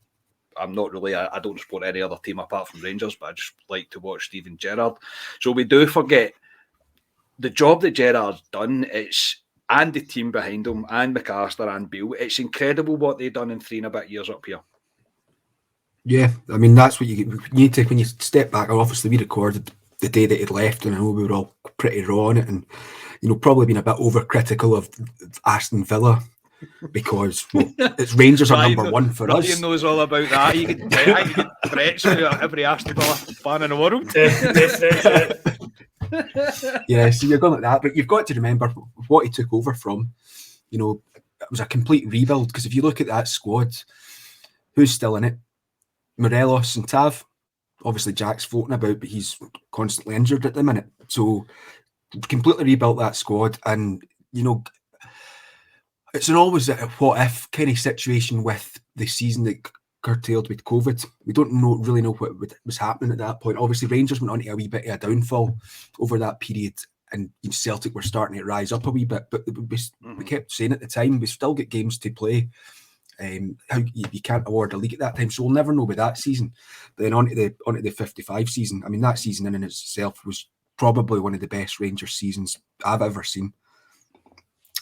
I'm not really, I don't support any other team apart from Rangers, but I just like to watch Steven Gerrard. So we do forget the job that Gerrard's done, and the team behind him, and McAllister and Beale. It's incredible what they've done in 3 and a bit years up here. Yeah, I mean, that's what you need to, when you step back. Obviously, we recorded the day that he'd left, and I know we were all pretty raw on it, and, probably been a bit overcritical of Aston Villa. Because it's Rangers are number one for us. Ryan knows all about that. You get threats for every Aston Villa fan in the world. Yeah, so you're going like that, but you've got to remember what he took over from. It was a complete rebuild. Because if you look at that squad, who's still in it? Morelos and Tav. Obviously, Jack's floating about, but he's constantly injured at the minute. So completely rebuilt that squad, and it's an always a what-if kind of situation with the season that curtailed with COVID. We don't really know what was happening at that point. Obviously, Rangers went on to a wee bit of a downfall over that period, and Celtic were starting to rise up a wee bit. But we kept saying at the time, we still get games to play. How you can't award a league at that time, so we'll never know with that season. But then onto the 55 season. I mean, that season in and itself was probably one of the best Rangers seasons I've ever seen.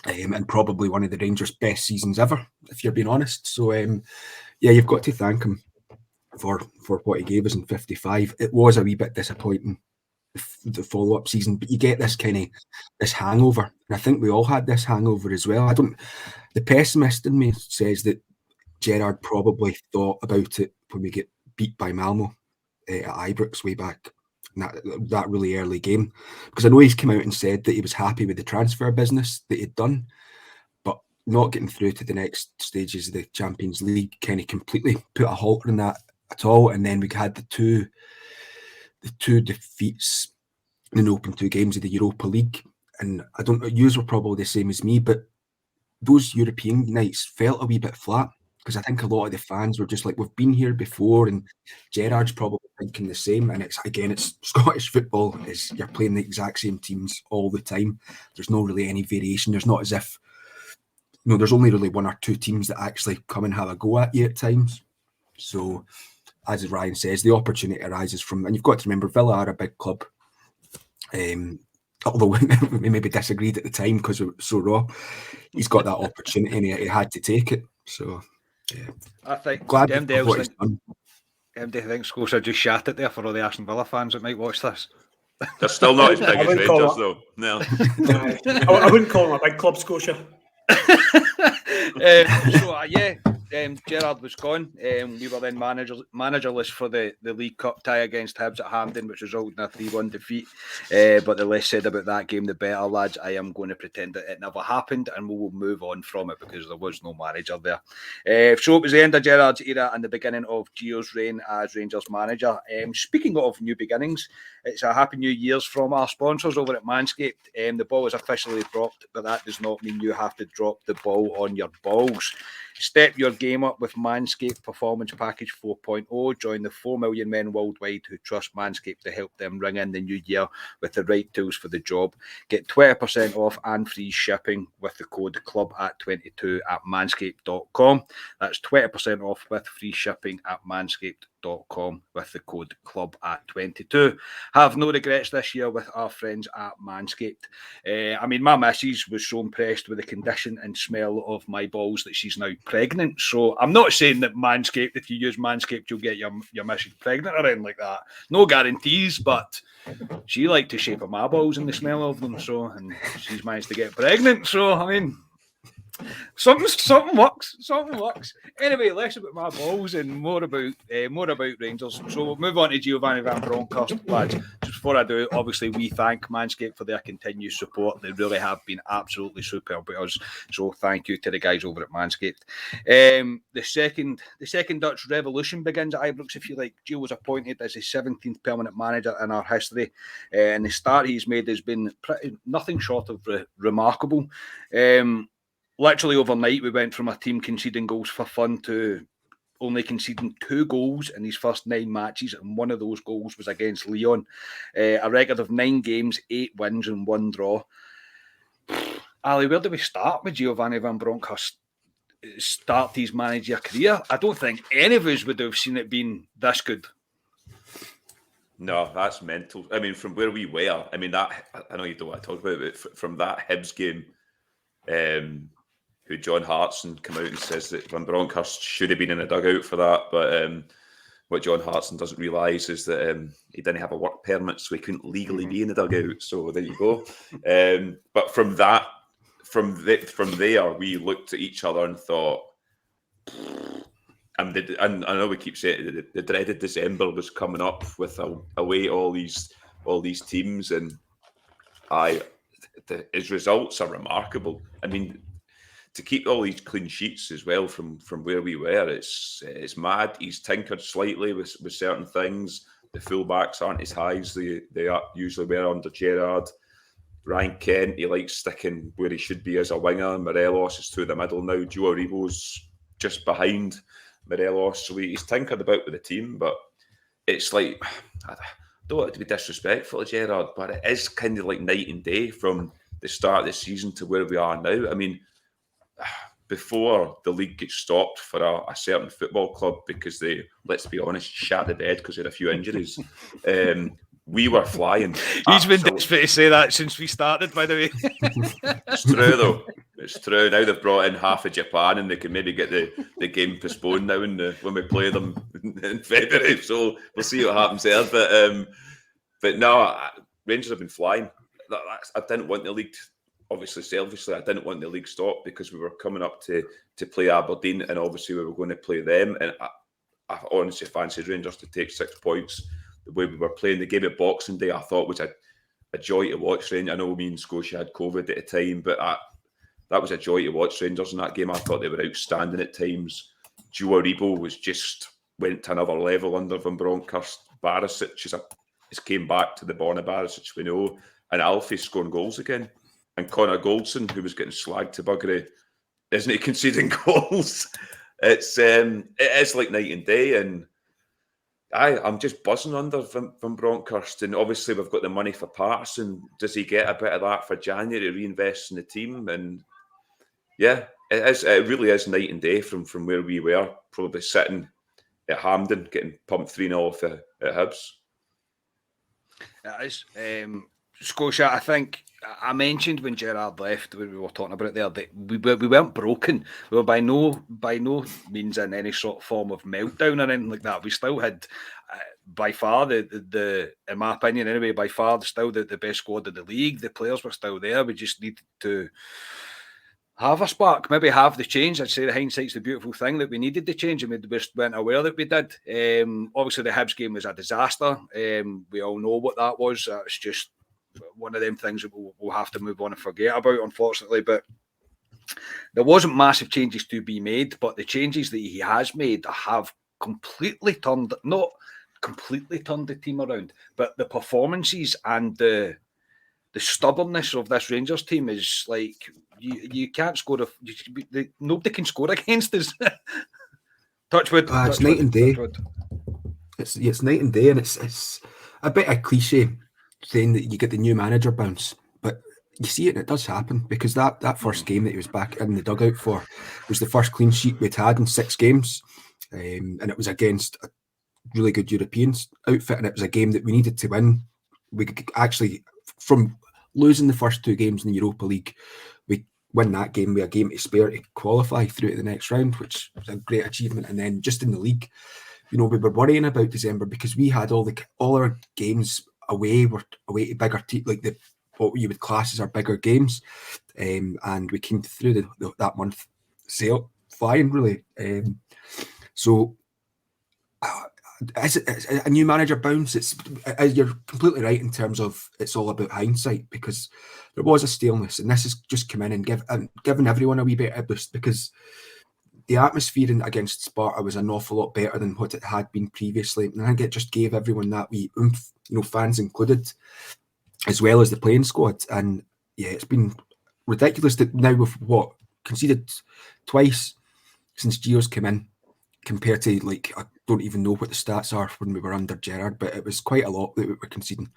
And probably one of the Rangers' best seasons ever, if you're being honest. So, yeah, you've got to thank him for what he gave us in 55. It was a wee bit disappointing, the follow-up season, but you get this this hangover. And I think we all had this hangover as well. The pessimist in me says that Gerrard probably thought about it when we get beat by Malmo at Ibrox way back. That really early game, because I know he's come out and said that he was happy with the transfer business that he'd done, but not getting through to the next stages of the Champions League kind of completely put a halt on that at all. And then we had the two defeats in an open 2 games of the Europa League, and I don't know, yous were probably the same as me, but those European nights felt a wee bit flat. Because I think a lot of the fans were just like, we've been here before, and Gerrard's probably thinking the same. And it's Scottish football, is you're playing the exact same teams all the time. There's no really any variation. There's not as if, there's only really 1 or 2 teams that actually come and have a go at you at times. So, as Ryan says, the opportunity arises from, and you've got to remember, Villa are a big club. Although we maybe disagreed at the time because it was so raw, he's got that opportunity and he had to take it. So. Yeah. I think glad MD thinks Scotia just shat it there for all the Aston Villa fans that might watch this. They're still not as big as Rangers, though. No. I wouldn't call them a big club, Scotia. Gerrard was gone. We were then managerless for the League Cup tie against Hibs at Hampden, which resulted in a 3-1 defeat. But the less said about that game, the better, lads. I am going to pretend that it never happened, and we will move on from it because there was no manager there. So it was the end of Gerrard's era and the beginning of Gio's reign as Rangers manager. Speaking of new beginnings, it's a happy new year's from our sponsors over at Manscaped. The ball is officially dropped, but that does not mean you have to drop the ball on your balls. Step your game up with Manscaped Performance Package 4.0. Join the 4 million men worldwide who trust Manscaped to help them ring in the new year with the right tools for the job. Get 20% off and free shipping with the code CLUB@22 at manscaped.com. That's 20% off with free shipping at manscaped.com. manscaped.com with the code CLUB@22. Have no regrets this year with our friends at Manscaped. I mean, my missus was so impressed with the condition and smell of my balls that she's now pregnant. So I'm not saying that Manscaped, if you use Manscaped, you'll get your missus pregnant or anything like that. No guarantees, but she liked the shape of my balls and the smell of them. So, and she's managed to get pregnant. So, I mean, something works. Anyway, less about my balls and more about Rangers. So we'll move on to Giovanni Van Bronckhorst, lads. Just before I do, obviously we thank Manscaped for their continued support. They really have been absolutely superb with us. So thank you to the guys over at Manscaped. The second Dutch revolution begins at Ibrox, if you like. Gio was appointed as the 17th permanent manager in our history, and the start he's made has been nothing short of remarkable. Literally overnight, we went from a team conceding goals for fun to only conceding 2 goals in his first 9 matches, and one of those goals was against Lyon. A record of 9 games, 8 wins and 1 draw. Ali, where do we start with Giovanni Van Bronckhorst start his manager career? I don't think any of us would have seen it being this good. No, that's mental. I mean, from where we were, I mean, that I know you don't want to talk about it, but from that Hibs game, who John Hartson come out and says that Van Bronckhorst should have been in a dugout for that, but what John Hartson doesn't realise is that he didn't have a work permit, so he couldn't legally be in the dugout. So there you go. But from there, we looked at each other and thought, and I know we keep saying it, the dreaded December was coming up with away all these teams, and his results are remarkable. I mean, to keep all these clean sheets as well from where we were, it's mad. He's tinkered slightly with certain things. The fullbacks aren't as high as they usually were under Gerrard. Ryan Kent, he likes sticking where he should be as a winger. Morelos is through the middle now. Joe Aribo's just behind Morelos. So he's tinkered about with the team, but it's like, I don't want it to be disrespectful to Gerrard, but it is kind of like night and day from the start of the season to where we are now. I mean, before the league gets stopped for a certain football club because they, let's be honest, shat the bed because they had a few injuries, we were flying. He's been desperate to say that since we started, by the way. It's true, though. It's true. Now they've brought in half of Japan and they can maybe get the game postponed now when we play them in February. So we'll see what happens there. But no, Rangers have been flying. I didn't want the league. Obviously, selfishly, I didn't want the league stopped because we were coming up to play Aberdeen, and obviously we were going to play them. And I honestly fancied Rangers to take 6 points. The way we were playing the game at Boxing Day, I thought was a joy to watch. Rangers. I know me and Scotia had COVID at the time, but that was a joy to watch Rangers in that game. I thought they were outstanding at times. Joe Aribo went to another level under Van Bronckhorst. Barisic has came back to the Borna Barisic we know, and Alfie's scoring goals again. And Connor Goldson, who was getting slagged to buggery, isn't he conceding goals? It is like night and day, and I'm just buzzing under Van Bronckhorst. And obviously we've got the money for Patterson. Does he get a bit of that for January to reinvest in the team? And yeah, it really is night and day from where we were, probably sitting at Hampden getting pumped 3-0 at Hibs. It is. Scotia, I think I mentioned when Gerrard left, when we were talking about it there, that we weren't broken. We were by no means in any sort of form of meltdown or anything like that. We still had, by far, the in my opinion anyway, by far still the best squad in the league. The players were still there. We just needed to have a spark, maybe have the change. I'd say the hindsight's the beautiful thing, that we needed the change and we just weren't aware that we did. Obviously, the Hibs game was a disaster. We all know what that was. It's just one of them things that we'll have to move on and forget about, unfortunately. But there wasn't massive changes to be made, but the changes that he has made have not completely turned the team around, but the performances and the stubbornness of this Rangers team is like, you can't score. Nobody can score against us. Touchwood. It's night and day. It's night and day, and it's a bit of cliche saying that you get the new manager bounce, but you see it and it does happen, because that first game that he was back in the dugout for was the first clean sheet we'd had in 6 games, and it was against a really good European outfit, and it was a game that we needed to win. We could actually, from losing the first 2 games in the Europa League, we win that game with a game to spare to qualify through to the next round, which was a great achievement. And then just in the league, we were worrying about December because we had all our games away were away to bigger teams, like what you would class as our bigger games, and we came through that month flying really. So as a new manager bounce, you're completely right in terms of it's all about hindsight, because there was a staleness, and this has just come in and given everyone a wee bit of a boost, because the atmosphere against Sparta was an awful lot better than what it had been previously, and I think it just gave everyone that wee oomph, fans included, as well as the playing squad. And yeah, it's been ridiculous that now we've conceded twice since Gio's come in, compared to, like, I don't even know what the stats are when we were under Gerrard, but it was quite a lot that we were conceding.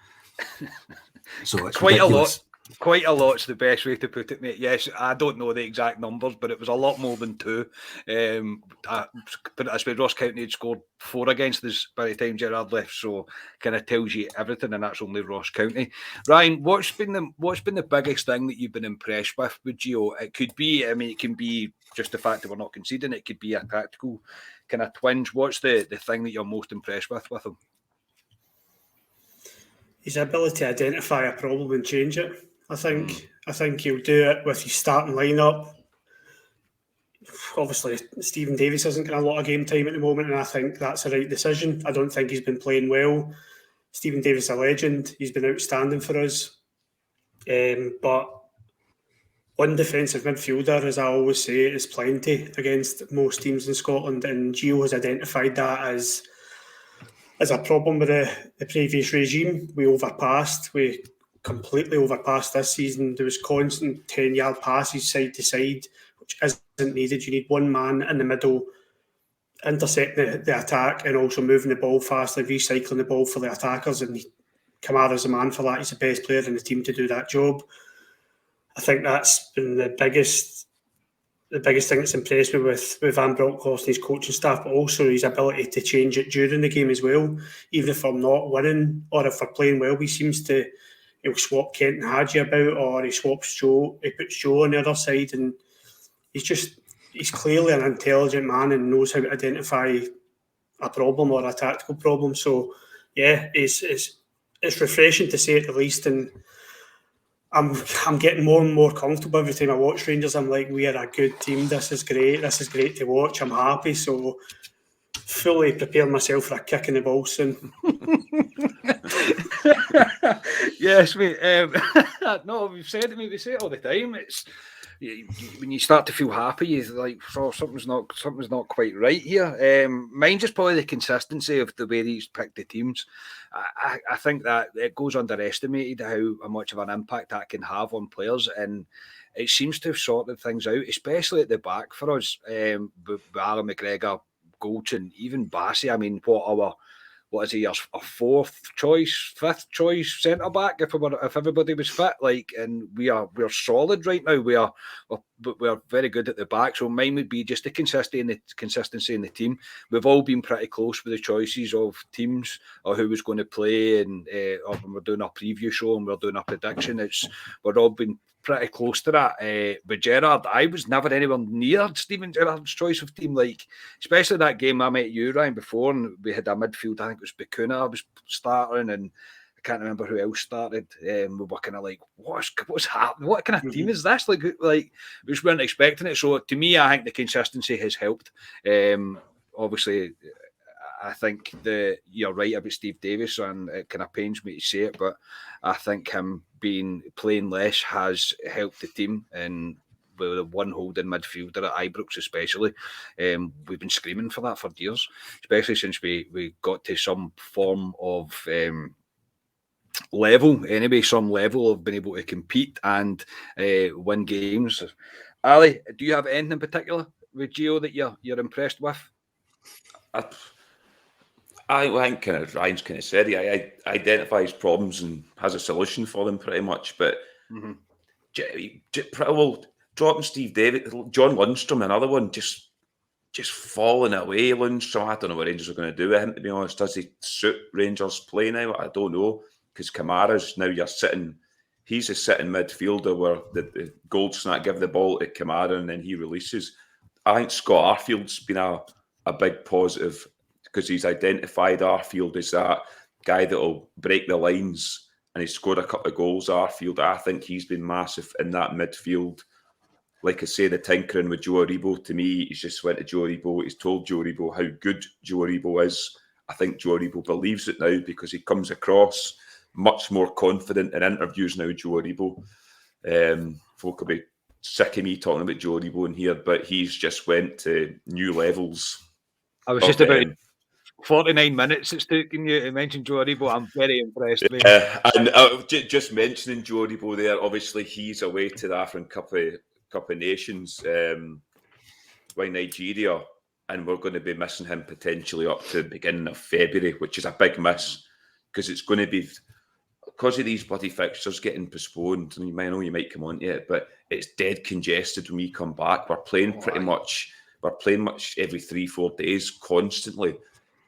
So it's quite ridiculous. a lot. Quite a lot's the best way to put it, mate. Yes, I don't know the exact numbers, but it was a lot more than 2. But I suppose Ross County had scored 4 against us by the time Gerrard left, so kind of tells you everything, and that's only Ross County. Ryan, what's been the biggest thing that you've been impressed with Gio? It could be, it can be just the fact that we're not conceding. It could be a tactical kind of twinge. What's the thing that you're most impressed with him? His ability to identify a problem and change it. I think he'll do it with his starting lineup. Obviously, Stephen Davis isn't getting a lot of game time at the moment, and I think that's the right decision. I don't think he's been playing well. Stephen Davis is a legend. He's been outstanding for us. But one defensive midfielder, as I always say, is plenty against most teams in Scotland, and Gio has identified that as a problem with the previous regime. We completely overpassed this season. There was constant 10-yard passes side to side, which isn't needed. You need one man in the middle, intercepting the attack, and also moving the ball fastly, recycling the ball for the attackers. And Kamara's the man for that. He's the best player in the team to do that job. I think that's been the biggest thing that's impressed me with Van Bronckhorst and his coaching staff, but also his ability to change it during the game as well. Even if we're not winning or if we're playing well, he'll swap Kent and Hadji about, or he swaps Joe, he puts Joe on the other side, and he's clearly an intelligent man and knows how to identify a problem or a tactical problem. So yeah, it's refreshing to say at the least, and I'm getting more and more comfortable every time I watch Rangers. I'm like, we are a good team. This is great. This is great to watch. I'm happy. So fully preparing myself for a kick in the balls soon. Yes, mate. No, we say it all the time. It's when you start to feel happy, you're like, oh, something's not quite right here. Mine's just probably the consistency of the way he's picked the teams. I think that it goes underestimated how much of an impact that can have on players, and it seems to have sorted things out, especially at the back for us. With Alan McGregor, Goldson, even Bassey. I mean, what is he? Our 4th choice, 5th choice centre back if everybody was fit. Like, and we're solid right now. We're very good at the back. So mine would be just the consistency in the team. We've all been pretty close with the choices of teams or who was going to play, and when we're doing our preview show and we're doing our prediction, we're all been pretty close to that. With Gerrard, I was never anywhere near Steven Gerrard's choice of team, like, especially that game I met you, Ryan, before, and we had a midfield, I think it was Bacuna was starting, and I can't remember who else started. We were kind of like, what's happening? What kind of team is this? Like we just weren't expecting it. So to me, I think the consistency has helped. Obviously, I think you're right about Steve Davis, and it kind of pains me to say it, but I think him playing less has helped the team, and with the one holding midfielder at Ibrox especially, we've been screaming for that for years, especially since we got to some form of level of being able to compete and win games. Ali, do you have anything in particular with Gio that you're impressed with? I think Ryan's kind of said he identifies problems and has a solution for them pretty much. But pretty well dropping Steve Davis, John Lundstrom, another one, just just falling away, Lundstrom. I don't know what Rangers are going to do with him, to be honest. Does he suit Rangers' play now? I don't know, because Kamara's now he's a sitting midfielder where the Goldsnack give the ball to Kamara and then he releases. I think Scott Arfield's been a big positive because he's identified Arfield as that guy that will break the lines, and he's scored a couple of goals, Arfield. I think he's been massive in that midfield. Like I say, the tinkering with Joe Aribo, to me, he's just went to Joe Aribo. He's told Joe Aribo how good Joe Aribo is. I think Joe Aribo believes it now because he comes across much more confident in interviews now, Joe Aribo. Folk will be sick of me talking about Joe Aribo in here, but he's just went to new levels. I was just about 49 minutes it's taking you to mention Joe Aribo. I'm very impressed. And just mentioning Joe Aribo there, obviously he's away to the African Cup of Nations by Nigeria, and we're going to be missing him potentially up to the beginning of February, which is a big miss because it's going to be because of these bloody fixtures getting postponed. And I know you might come on to it, but it's dead congested when we come back. We're playing much every 3-4 days constantly.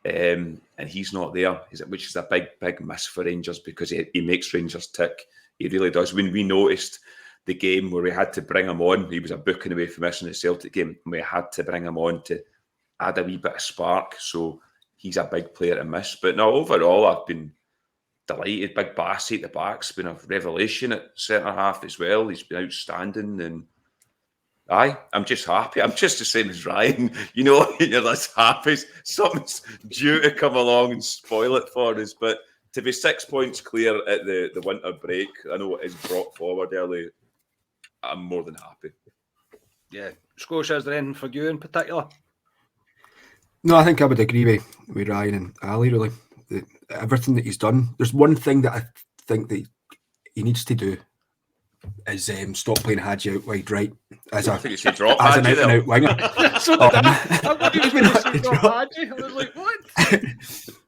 And he's not there, which is a big miss for Rangers because he makes Rangers tick. He really does. When we noticed the game where we had to bring him on, he was a booking away from missing the Celtic game, and we had to bring him on to add a wee bit of spark. So he's a big player to miss. But no, overall, I've been delighted. Big Bassey at the back's been a revelation at centre half as well. He's been outstanding, and I'm just happy. I'm just the same as Ryan. You know, you're just happy. Something's due to come along and spoil it for us. But to be 6 points clear at the winter break, I know it is brought forward early. I'm more than happy. Yeah. Scotia, is there anything for you in particular? No, I think I would agree with Ryan and Ali, really. Everything that he's done. There's one thing that I think that he needs to do is stop playing Hadji out wide right as I think you should drop as an Hadji out-and-out winger. I thought he was going to say drop Hadji. I was like, what?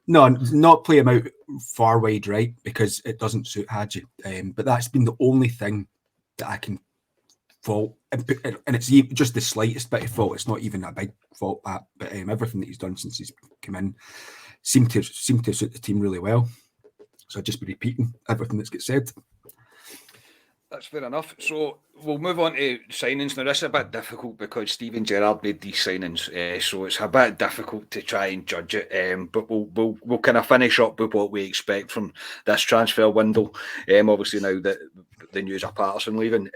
No, not play him out far wide right because it doesn't suit Hadji. But that's been the only thing that I can fault, and it's just the slightest bit of fault. It's not even a big fault, but everything that he's done since he's come in seemed to suit the team really well. So I'll just be repeating everything that's gets said. That's fair enough. So we'll move on to signings. Now, this is a bit difficult because Steven Gerrard made these signings, so it's a bit difficult to try and judge it. But we'll kind of finish up with what we expect from this transfer window. Obviously, now that the news of Patterson leaving.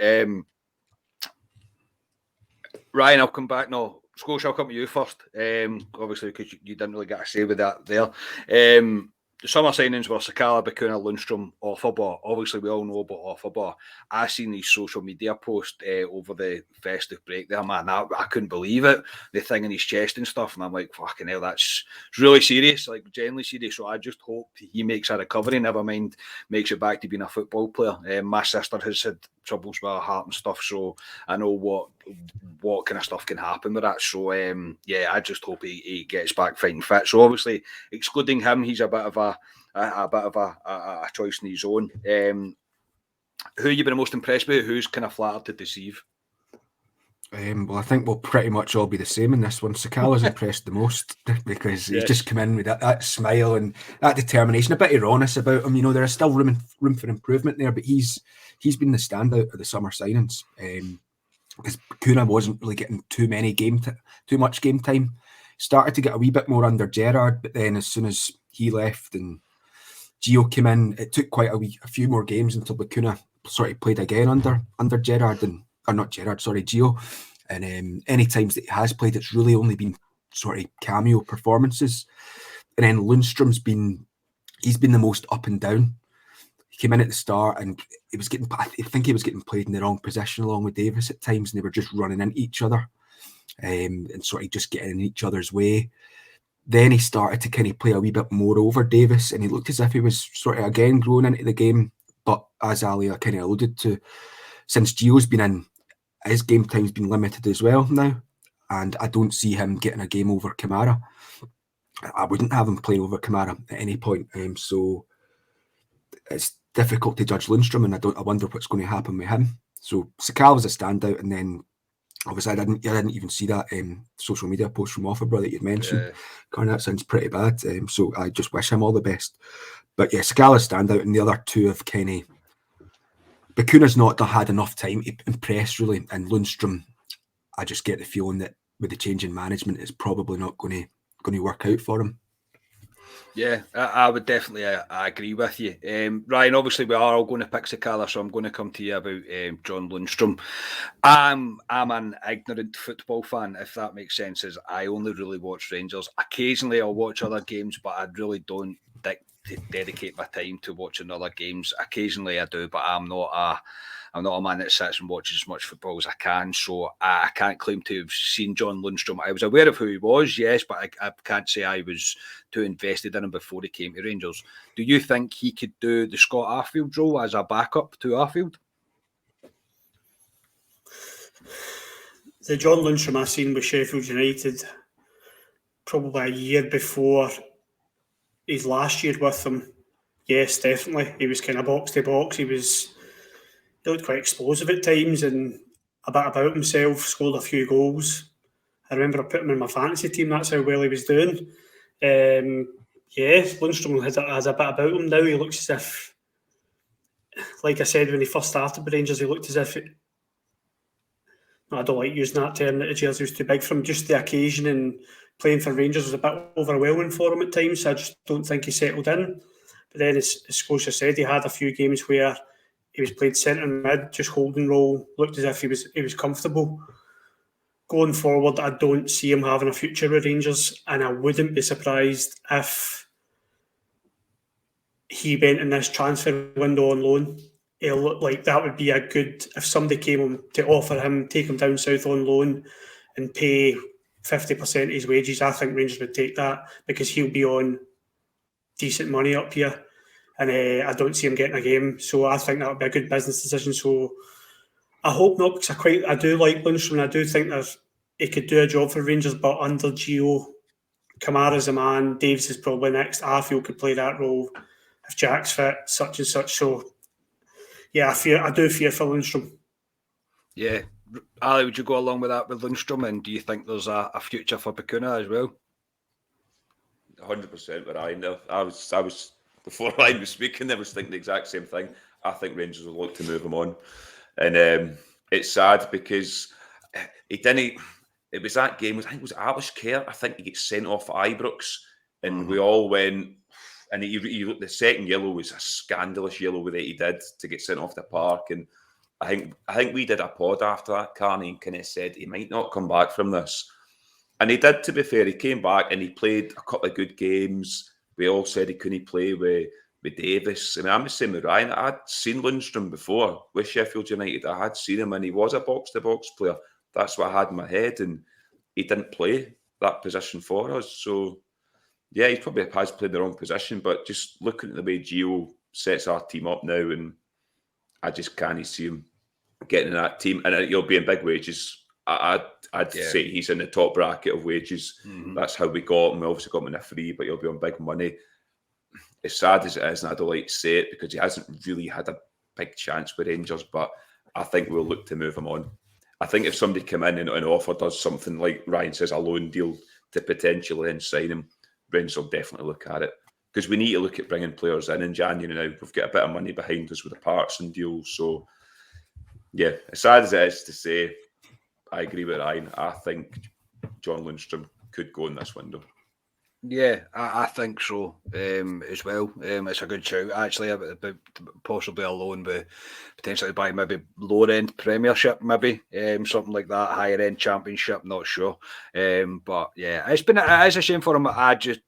Ryan, I'll come back now. Scotia, I'll come to you first. Obviously, because you didn't really get a say with that there. The summer signings were Sakala, Bacuna, Lundstrom, Offerbaugh. Obviously, we all know about Offerbaugh. I seen his social media post over the festive break there, man. I couldn't believe it. The thing in his chest and stuff. And I'm like, fucking hell, it's really serious, like genuinely serious. So I just hope he makes a recovery, never mind makes it back to being a football player. My sister has had troubles with her heart and stuff, so I know what kind of stuff can happen with that. So I just hope he gets back fine and fit. So obviously, excluding him, he's a bit of a choice in his own. Who you been most impressed with? Who's kind of flattered to deceive? Well, I think we'll pretty much all be the same in this one. Sakala's impressed the most because he's just come in with that smile and that determination, a bit of rawness about him. You know, there is still room for improvement there, but he's been the standout of the summer signings. Because Kuna wasn't really getting too much game time. Started to get a wee bit more under Gerrard, but then as soon as he left and Gio came in, it took quite a few more games until Bacuna sort of played again under Gerrard Gio. And any times that he has played, it's really only been sort of cameo performances. And then Lundstrom's been the most up and down. He came in at the start and I think he was getting played in the wrong position along with Davis at times, and they were just running into each other and sort of just getting in each other's way. Then he started to kind of play a wee bit more over Davis, and he looked as if he was sort of again growing into the game. But as Ali kind of alluded to, since Gio's been in, his game time's been limited as well now, and I don't see him getting a game over Kamara. I wouldn't have him playing over Kamara at any point. So it's difficult to judge Lundstrom, and I wonder what's going to happen with him. So Sakala was a standout, and then Obviously, I didn't even see that social media post from Offerborough that you'd mentioned. Carney, that sounds pretty bad. So I just wish him all the best. But yeah, Scala's standout, and the other two have Kenny. Bakuna's not had enough time to impress really, and Lundstrom, I just get the feeling that with the change in management, it's probably not going to work out for him. Yeah, I would definitely I agree with you. Ryan, obviously we are all going to pick Sakala, so I'm going to come to you about John Lundstrom. I'm an ignorant football fan, if that makes sense, as I only really watch Rangers. Occasionally I'll watch other games, but I really don't dedicate my time to watching other games. Occasionally I do, but I'm not a man that sits and watches as much football as I can, so I can't claim to have seen John Lundstrom. I was aware of who he was, yes, but I can't say I was too invested in him before he came to Rangers. Do you think he could do the Scott Arfield role as a backup to Arfield? The John Lundstrom I seen with Sheffield United probably a year before his last year with them, yes, definitely. He was kind of box to box. He looked quite explosive at times and a bit about himself, scored a few goals. I remember I put him in my fantasy team, that's how well he was doing. Lundstrom has a bit about him now. He looks as if, like I said, when he first started with Rangers, he looked as if I don't like using that term, that the jersey was too big for him. Just the occasion and playing for Rangers was a bit overwhelming for him at times, so I just don't think he settled in. But then, as Scotia said, he had a few games where he was played centre mid, just holding role, looked as if he was comfortable. Going forward, I don't see him having a future with Rangers, and I wouldn't be surprised if he went in this transfer window on loan. It'll look like that would be a good, if somebody came on to offer him, take him down south on loan and pay 50% of his wages, I think Rangers would take that because he'll be on decent money up here, and I don't see him getting a game, so I think that would be a good business decision. So I hope not, because I do like Lundstrom, and I do think that he could do a job for Rangers, but under Gio, Kamara's a man, Davis is probably next, Arfield could play that role if Jack's fit, such and such. So yeah, I do fear for Lundstrom. Yeah. Ali, would you go along with that with Lundstrom, and do you think there's a future for Bacuna as well? 100% with Ryan there. I was before Ryan was speaking, I was thinking the exact same thing. I think Rangers will look to move him on. And it's sad because he didn't. It was that game, I think it was Atlas Care. I think he gets sent off at Ibrox, and we all went. And the second yellow was a scandalous yellow that he did to get sent off the park. And I think we did a pod after that, Carney, and kind of said he might not come back from this. And he did, to be fair. He came back and he played a couple of good games. We all said he couldn't play with Davis. I mean, I'm the same with Ryan. I'd seen Lundstrom before with Sheffield United. I had seen him and he was a box-to-box player. That's what I had in my head. And he didn't play that position for us. So, yeah, he probably has played the wrong position. But just looking at the way Gio sets our team up now, and I just can't see him getting in that team. And he'll be in big wages. I'd say he's in the top bracket of wages. Mm-hmm. That's how we got him. We obviously got him in a free, but he'll be on big money. As sad as it is, and I don't like to say it because he hasn't really had a big chance with Rangers, but I think we'll look to move him on. I think if somebody come in and offered us something like Ryan says, a loan deal to potentially then sign him, Rangers will definitely look at it. Because we need to look at bringing players in January now. We've got a bit of money behind us with the Patterson deal. So, yeah, as sad as it is to say, I agree with Ryan. I think John Lundstrom could go in this window. Yeah, I think so as well. It's a good shout, actually, about possibly a loan, but potentially by maybe lower end Premiership, maybe something like that, higher end Championship. Not sure, but yeah, it is a shame for him. I just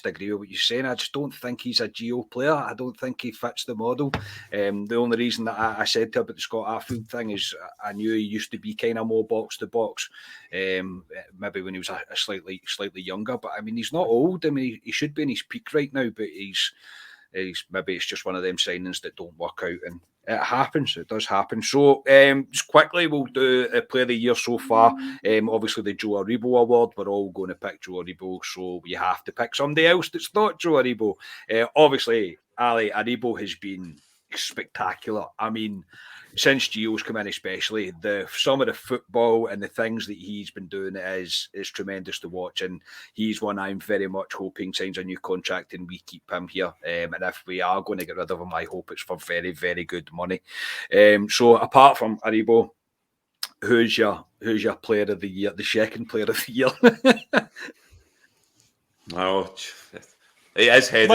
agree with what you're saying. I just don't think he's a Gio player. I don't think he fits the model. The only reason that I said to about the Scott Arfield thing is I knew he used to be kind of more box to box, maybe when he was a slightly younger, but I mean, he's not old. I mean, he should be in his peak right now, but he's maybe it's just one of them signings that don't work out, and it happens. It does happen. So, just quickly, we'll do a Player of the Year so far. Obviously, the Joe Aribo Award. We're all going to pick Joe Aribo, so we have to pick somebody else that's not Joe Aribo. Obviously, Ali Aribo has been spectacular. I mean, since Gio's come in, especially some of the football and the things that he's been doing is tremendous to watch, and he's one I'm very much hoping signs a new contract and we keep him here. And if we are going to get rid of him, I hope it's for very, very good money. So apart from Aribo, who's your player of the year, the second player of the year? Oh, he is head.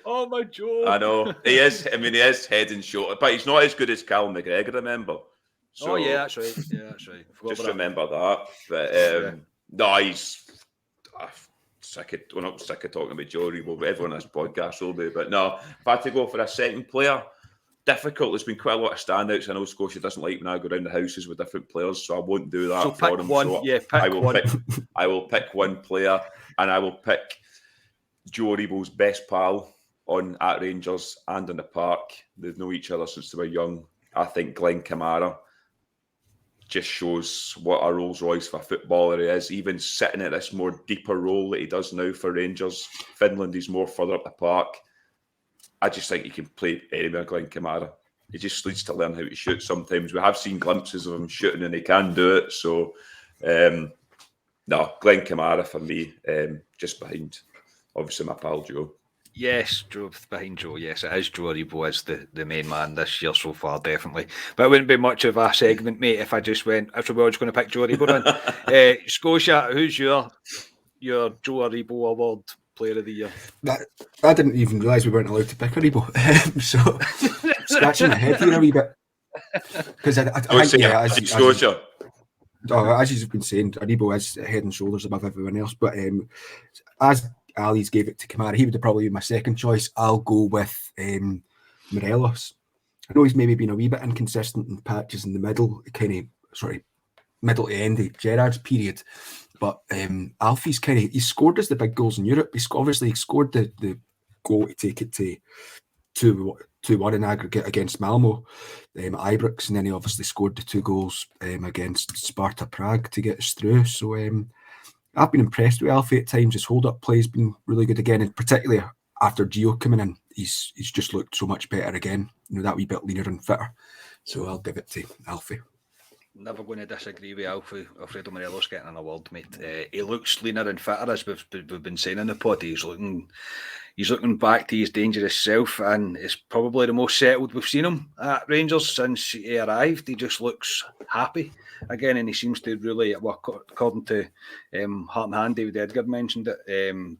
Oh, my Joe. I know. He is. I mean, he is head and shoulder, but he's not as good as Cal McGregor, remember? So, oh, yeah, that's right. Yeah, that's right. Just remember that. But, no, he's... I'm not sick of talking about Joe Rebo, but everyone on this podcast will be. But no, if I had to go for a second player, difficult. There's been quite a lot of standouts. I know Scotia doesn't like when I go around the houses with different players, so I won't do that for him. One. So Yeah, pick one. I will pick one player, and I will pick Joe Rebo's best pal at Rangers and in the park. They've known each other since they were young. I think Glenn Kamara just shows what a Rolls Royce for a footballer he is, even sitting at this more deeper role that he does now for Rangers. Finland, he's more further up the park. I just think he can play anywhere, Glenn Kamara. He just needs to learn how to shoot sometimes. We have seen glimpses of him shooting and he can do it. So, no, Glenn Kamara for me, just behind, obviously, my pal Joe. Yes, Joe behind Joe. Yes, it is Joe Aribo is the main man this year so far, definitely. But it wouldn't be much of a segment, mate, if I just went, if we were just going to pick Joe Aribo then. Scotia, who's your Joe Aribo Award Player of the Year? I didn't even realise we weren't allowed to pick Aribo. So, scratching my head here a wee bit. Because Scotia. As you've been saying, Aribo is head and shoulders above everyone else. But as Ali's gave it to Kamara, he would probably be my second choice. I'll go with Morelos. I know he's maybe been a wee bit inconsistent in patches in the middle, middle to end of Gerrard's period. But Alfie's he scored us the big goals in Europe. He scored the goal to take it to 2-1 in aggregate against Malmo at Ibrox, and then he obviously scored the 2 goals against Sparta Prague to get us through. So I've been impressed with Alfie at times. His hold-up play has been really good again, and particularly after Gio coming in, he's just looked so much better again. That wee bit leaner and fitter. So I'll give it to Alfie. Never going to disagree with Alfredo Morelos getting an award, mate. He looks leaner and fitter, as we've been saying in the pod. He's looking back to his dangerous self, and it's probably the most settled we've seen him at Rangers since he arrived. He just looks happy again, and he seems to really, according to Heart and Hand, David Edgar mentioned it,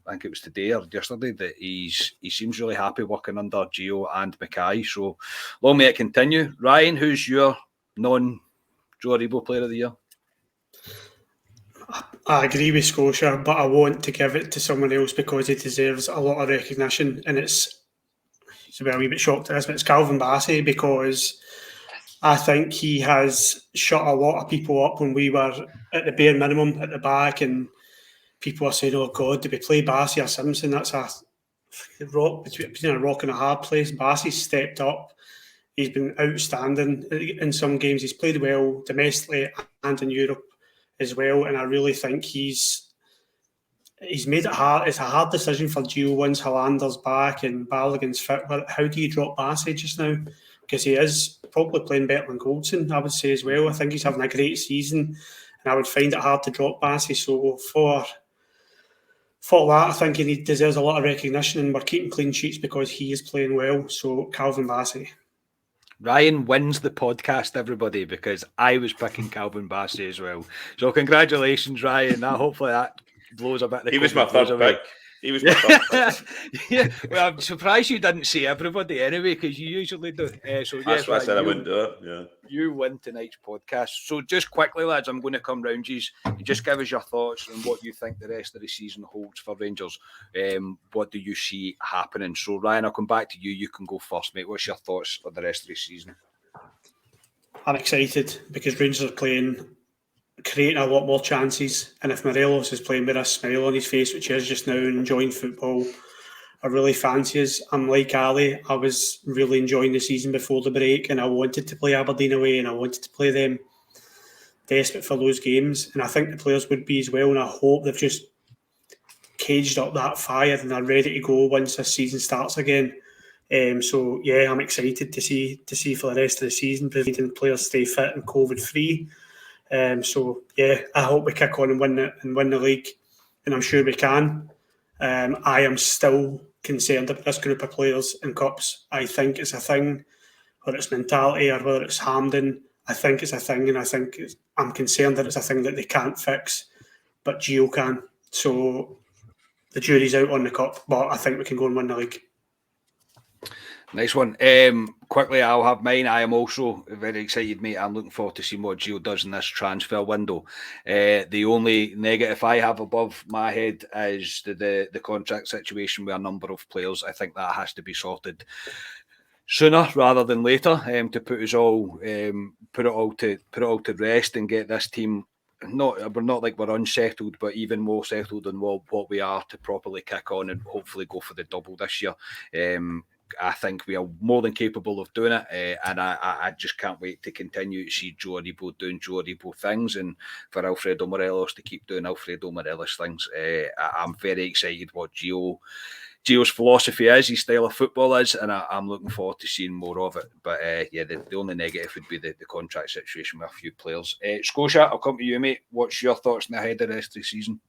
I think it was today or yesterday, that he seems really happy working under Gio and Mackay. So long may it continue. Ryan, who's your Joe Aribo Player of the Year? I agree with Scotia, but I want to give it to someone else because he deserves a lot of recognition. And it's a wee bit shocked at this, but it's Calvin Bassey, because I think he has shut a lot of people up when we were at the bare minimum at the back, and people are saying, "Oh God, do we play Bassey or Simpson?" That's a rock between a rock and a hard place. Bassey stepped up. He's been outstanding in some games. He's played well domestically and in Europe as well. And I really think he's made it hard. It's a hard decision for Gio once Hollander's back and Balogun's fit. How do you drop Bassey just now? Because he is probably playing better than Goldson, I would say as well. I think he's having a great season, and I would find it hard to drop Bassey. So for that, I think he deserves a lot of recognition, and we're keeping clean sheets because he is playing well. So Calvin Bassey. Ryan wins the podcast, everybody, because I was picking Calvin Bassey as well. So congratulations, Ryan. Hopefully that blows a bit. He was my third pick. He was my third pick. Yeah, well, I'm surprised you didn't say everybody anyway, because you usually do. So that's why I said I wouldn't do it. Yeah, you win tonight's podcast. So just quickly, lads, I'm going to come round you. Just give us your thoughts on what you think the rest of the season holds for Rangers. What do you see happening? So Ryan, I'll come back to you. You can go first, mate. What's your thoughts for the rest of the season? I'm excited because Rangers are creating a lot more chances, and if Morelos is playing with a smile on his face, which he is just now, and enjoying football, I really fancy us. I'm like Ali. I was really enjoying the season before the break, and I wanted to play Aberdeen away, and I wanted to play them, desperate for those games, and I think the players would be as well, and I hope they've just caged up that fire and are ready to go once this season starts again. So yeah, I'm excited to see for the rest of the season, providing players stay fit and COVID free. So yeah, I hope we kick on and win the league, and I'm sure we can. I am still concerned about this group of players in cups. I think it's a thing, whether it's mentality or whether it's Hampden. I think it's a thing, and I'm concerned that it's a thing that they can't fix, but Gio can. So the jury's out on the cup, but I think we can go and win the league. Nice one. Quickly, I'll have mine. I am also very excited, mate. I'm looking forward to seeing what Gio does in this transfer window. The only negative I have above my head is the contract situation with a number of players. I think that has to be sorted sooner rather than later, to put it all to rest and get this team. We're not like we're unsettled, but even more settled than what we are to properly kick on and hopefully go for the double this year. I think we are more than capable of doing it, and I just can't wait to continue to see Joe Aribo doing Joe Aribo things, and for Alfredo Morelos to keep doing Alfredo Morelos things. I'm very excited what Gio's philosophy is, his style of football is, and I'm looking forward to seeing more of it. But yeah, the only negative would be the contract situation with a few players. Scotia, I'll come to you, mate. What's your thoughts on the head of the rest of the season?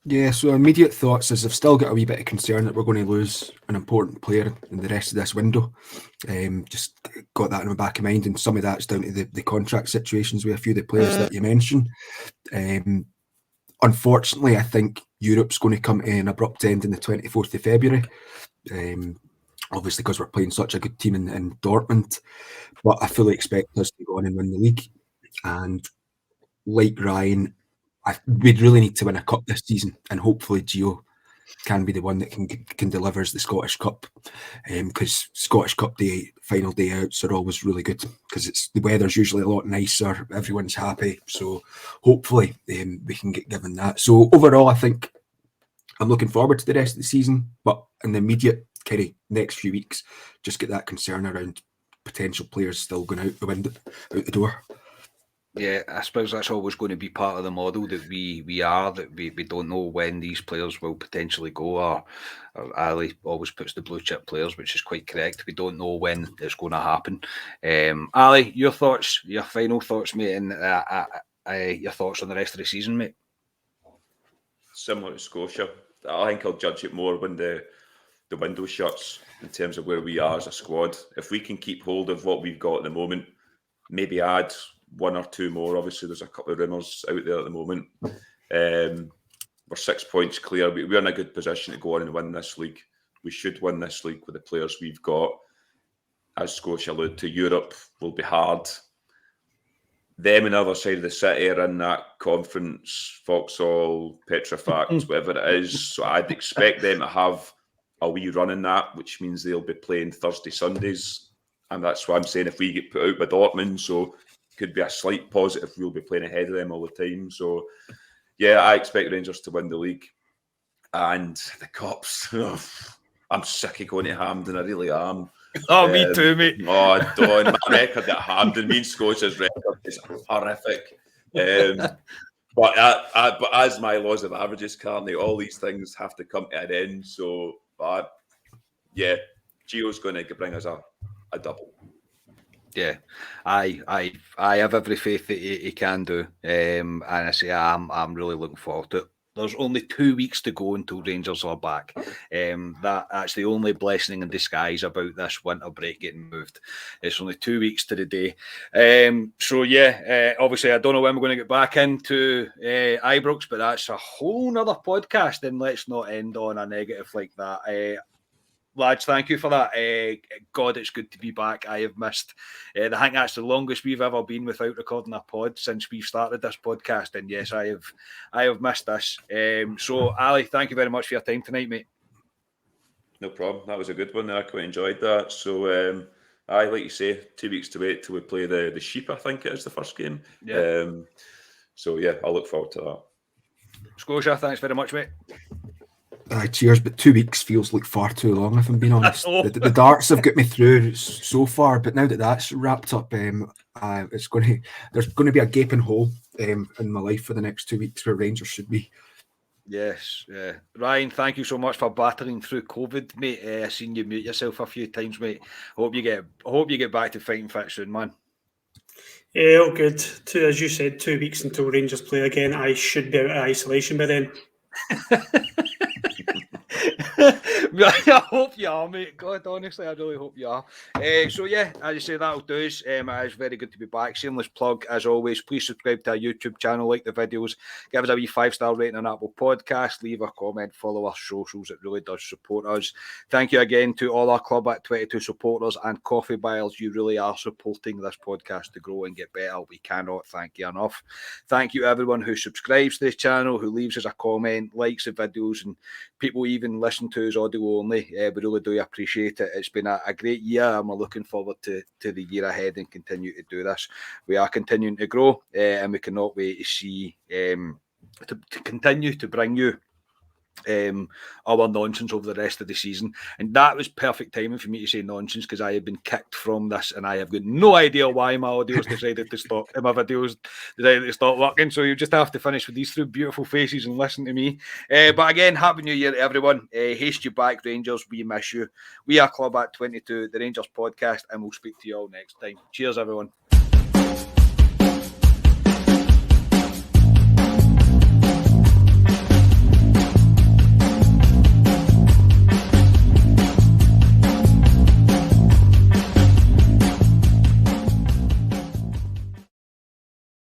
Yeah, so immediate thoughts is I've still got a wee bit of concern that we're going to lose an important player in the rest of this window. Just got that in the back of mind, and some of that's down to the contract situations with a few of the players that you mentioned. Unfortunately, I think Europe's going to come to an abrupt end on the 24th of February. Obviously, because we're playing such a good team in Dortmund, but I fully expect us to go on and win the league. And like Ryan, we'd really need to win a cup this season, and hopefully Gio can be the one that can deliver us the Scottish Cup, because Scottish Cup final day outs are always really good because the weather's usually a lot nicer, everyone's happy, so hopefully we can get given that. So overall, I think I'm looking forward to the rest of the season, but in the immediate kind of next few weeks, just get that concern around potential players still going out the door. Yeah, I suppose that's always going to be part of the model that we don't know when these players will potentially go, or Ali always puts the blue chip players, which is quite correct. We don't know when it's going to happen. Ali, your final thoughts, mate, and your thoughts on the rest of the season, mate? Similar to Scotia, I think I'll judge it more when the window shuts in terms of where we are as a squad. If we can keep hold of what we've got at the moment, maybe add one or two more. Obviously, there's a couple of rumours out there at the moment. We're 6 points clear. We're in a good position to go on and win this league. We should win this league with the players we've got. As Scotia alluded to, Europe will be hard. Them on the other side of the city are in that conference, Vauxhall, Petrofac, whatever it is. So I'd expect them to have a wee run in that, which means they'll be playing Thursday, Sundays. And that's why I'm saying if we get put out by Dortmund, so could be a slight positive. We'll be playing ahead of them all the time. So, yeah, I expect Rangers to win the league. And the Cups, I'm sick of going to Hampden. I really am. Oh, me too, mate. Oh, I don't. My record at Hampden, me and Scotia's record is horrific. But as my laws of averages, Carney, all these things have to come to an end. So, yeah, Gio's going to bring us a double. Yeah, I have every faith that he can do, and I say I'm really looking forward to it. There's only 2 weeks to go until Rangers are back. That's the only blessing in disguise about this winter break getting moved. It's only 2 weeks to the day. So yeah, obviously I don't know when we're going to get back into Ibrox, but that's a whole nother podcast, and let's not end on a negative like that. Lads, thank you for that. God, it's good to be back. I have missed. I think that's the longest we've ever been without recording a pod since we've started this podcast. And yes, I have missed this. So, Ali, thank you very much for your time tonight, mate. No problem. That was a good one. I quite enjoyed that. So, like you say, 2 weeks to wait till we play the Sheep. I think it is the first game. Yeah. So yeah, I'll look forward to that. Scotia, thanks very much, mate. Cheers, but 2 weeks feels like far too long, if I'm being honest. The darts have got me through so far, but now that that's wrapped up, there's going to be a gaping hole in my life for the next 2 weeks where Rangers should be. Yes, Ryan, thank you so much for battering through COVID, mate. I seen you mute yourself a few times, mate. Hope you get back to fighting fit soon, man. Yeah, all good. As you said, 2 weeks until Rangers play again. I should be out of isolation by then. I hope you are, mate. God, honestly, I really hope you are. So yeah, as you say, that'll do us. It is very good to be back. Shameless plug, as always. Please subscribe to our YouTube channel, like the videos, give us a wee 5-star rating on Apple Podcast, leave a comment, follow our socials. It really does support us. Thank you again to all our Club at 22 supporters and coffee buyers. You really are supporting this podcast to grow and get better. We cannot thank you enough. Thank you everyone who subscribes to this channel, who leaves us a comment, likes the videos, and people even listen to us audio only. We really do appreciate it. It's been a great year, and we're looking forward to the year ahead and continue to do this. We are continuing to grow, and we cannot wait to see to continue to bring you our nonsense over the rest of the season. And that was perfect timing for me to say nonsense, because I have been kicked from this and I have got no idea why my audio's decided to stop, my videos decided to stop working. So you just have to finish with these 3 beautiful faces and listen to me. But again, Happy New Year to everyone. Haste you back, Rangers. We miss you. We are Club at 22, the Rangers podcast, and we'll speak to you all next time. Cheers, everyone.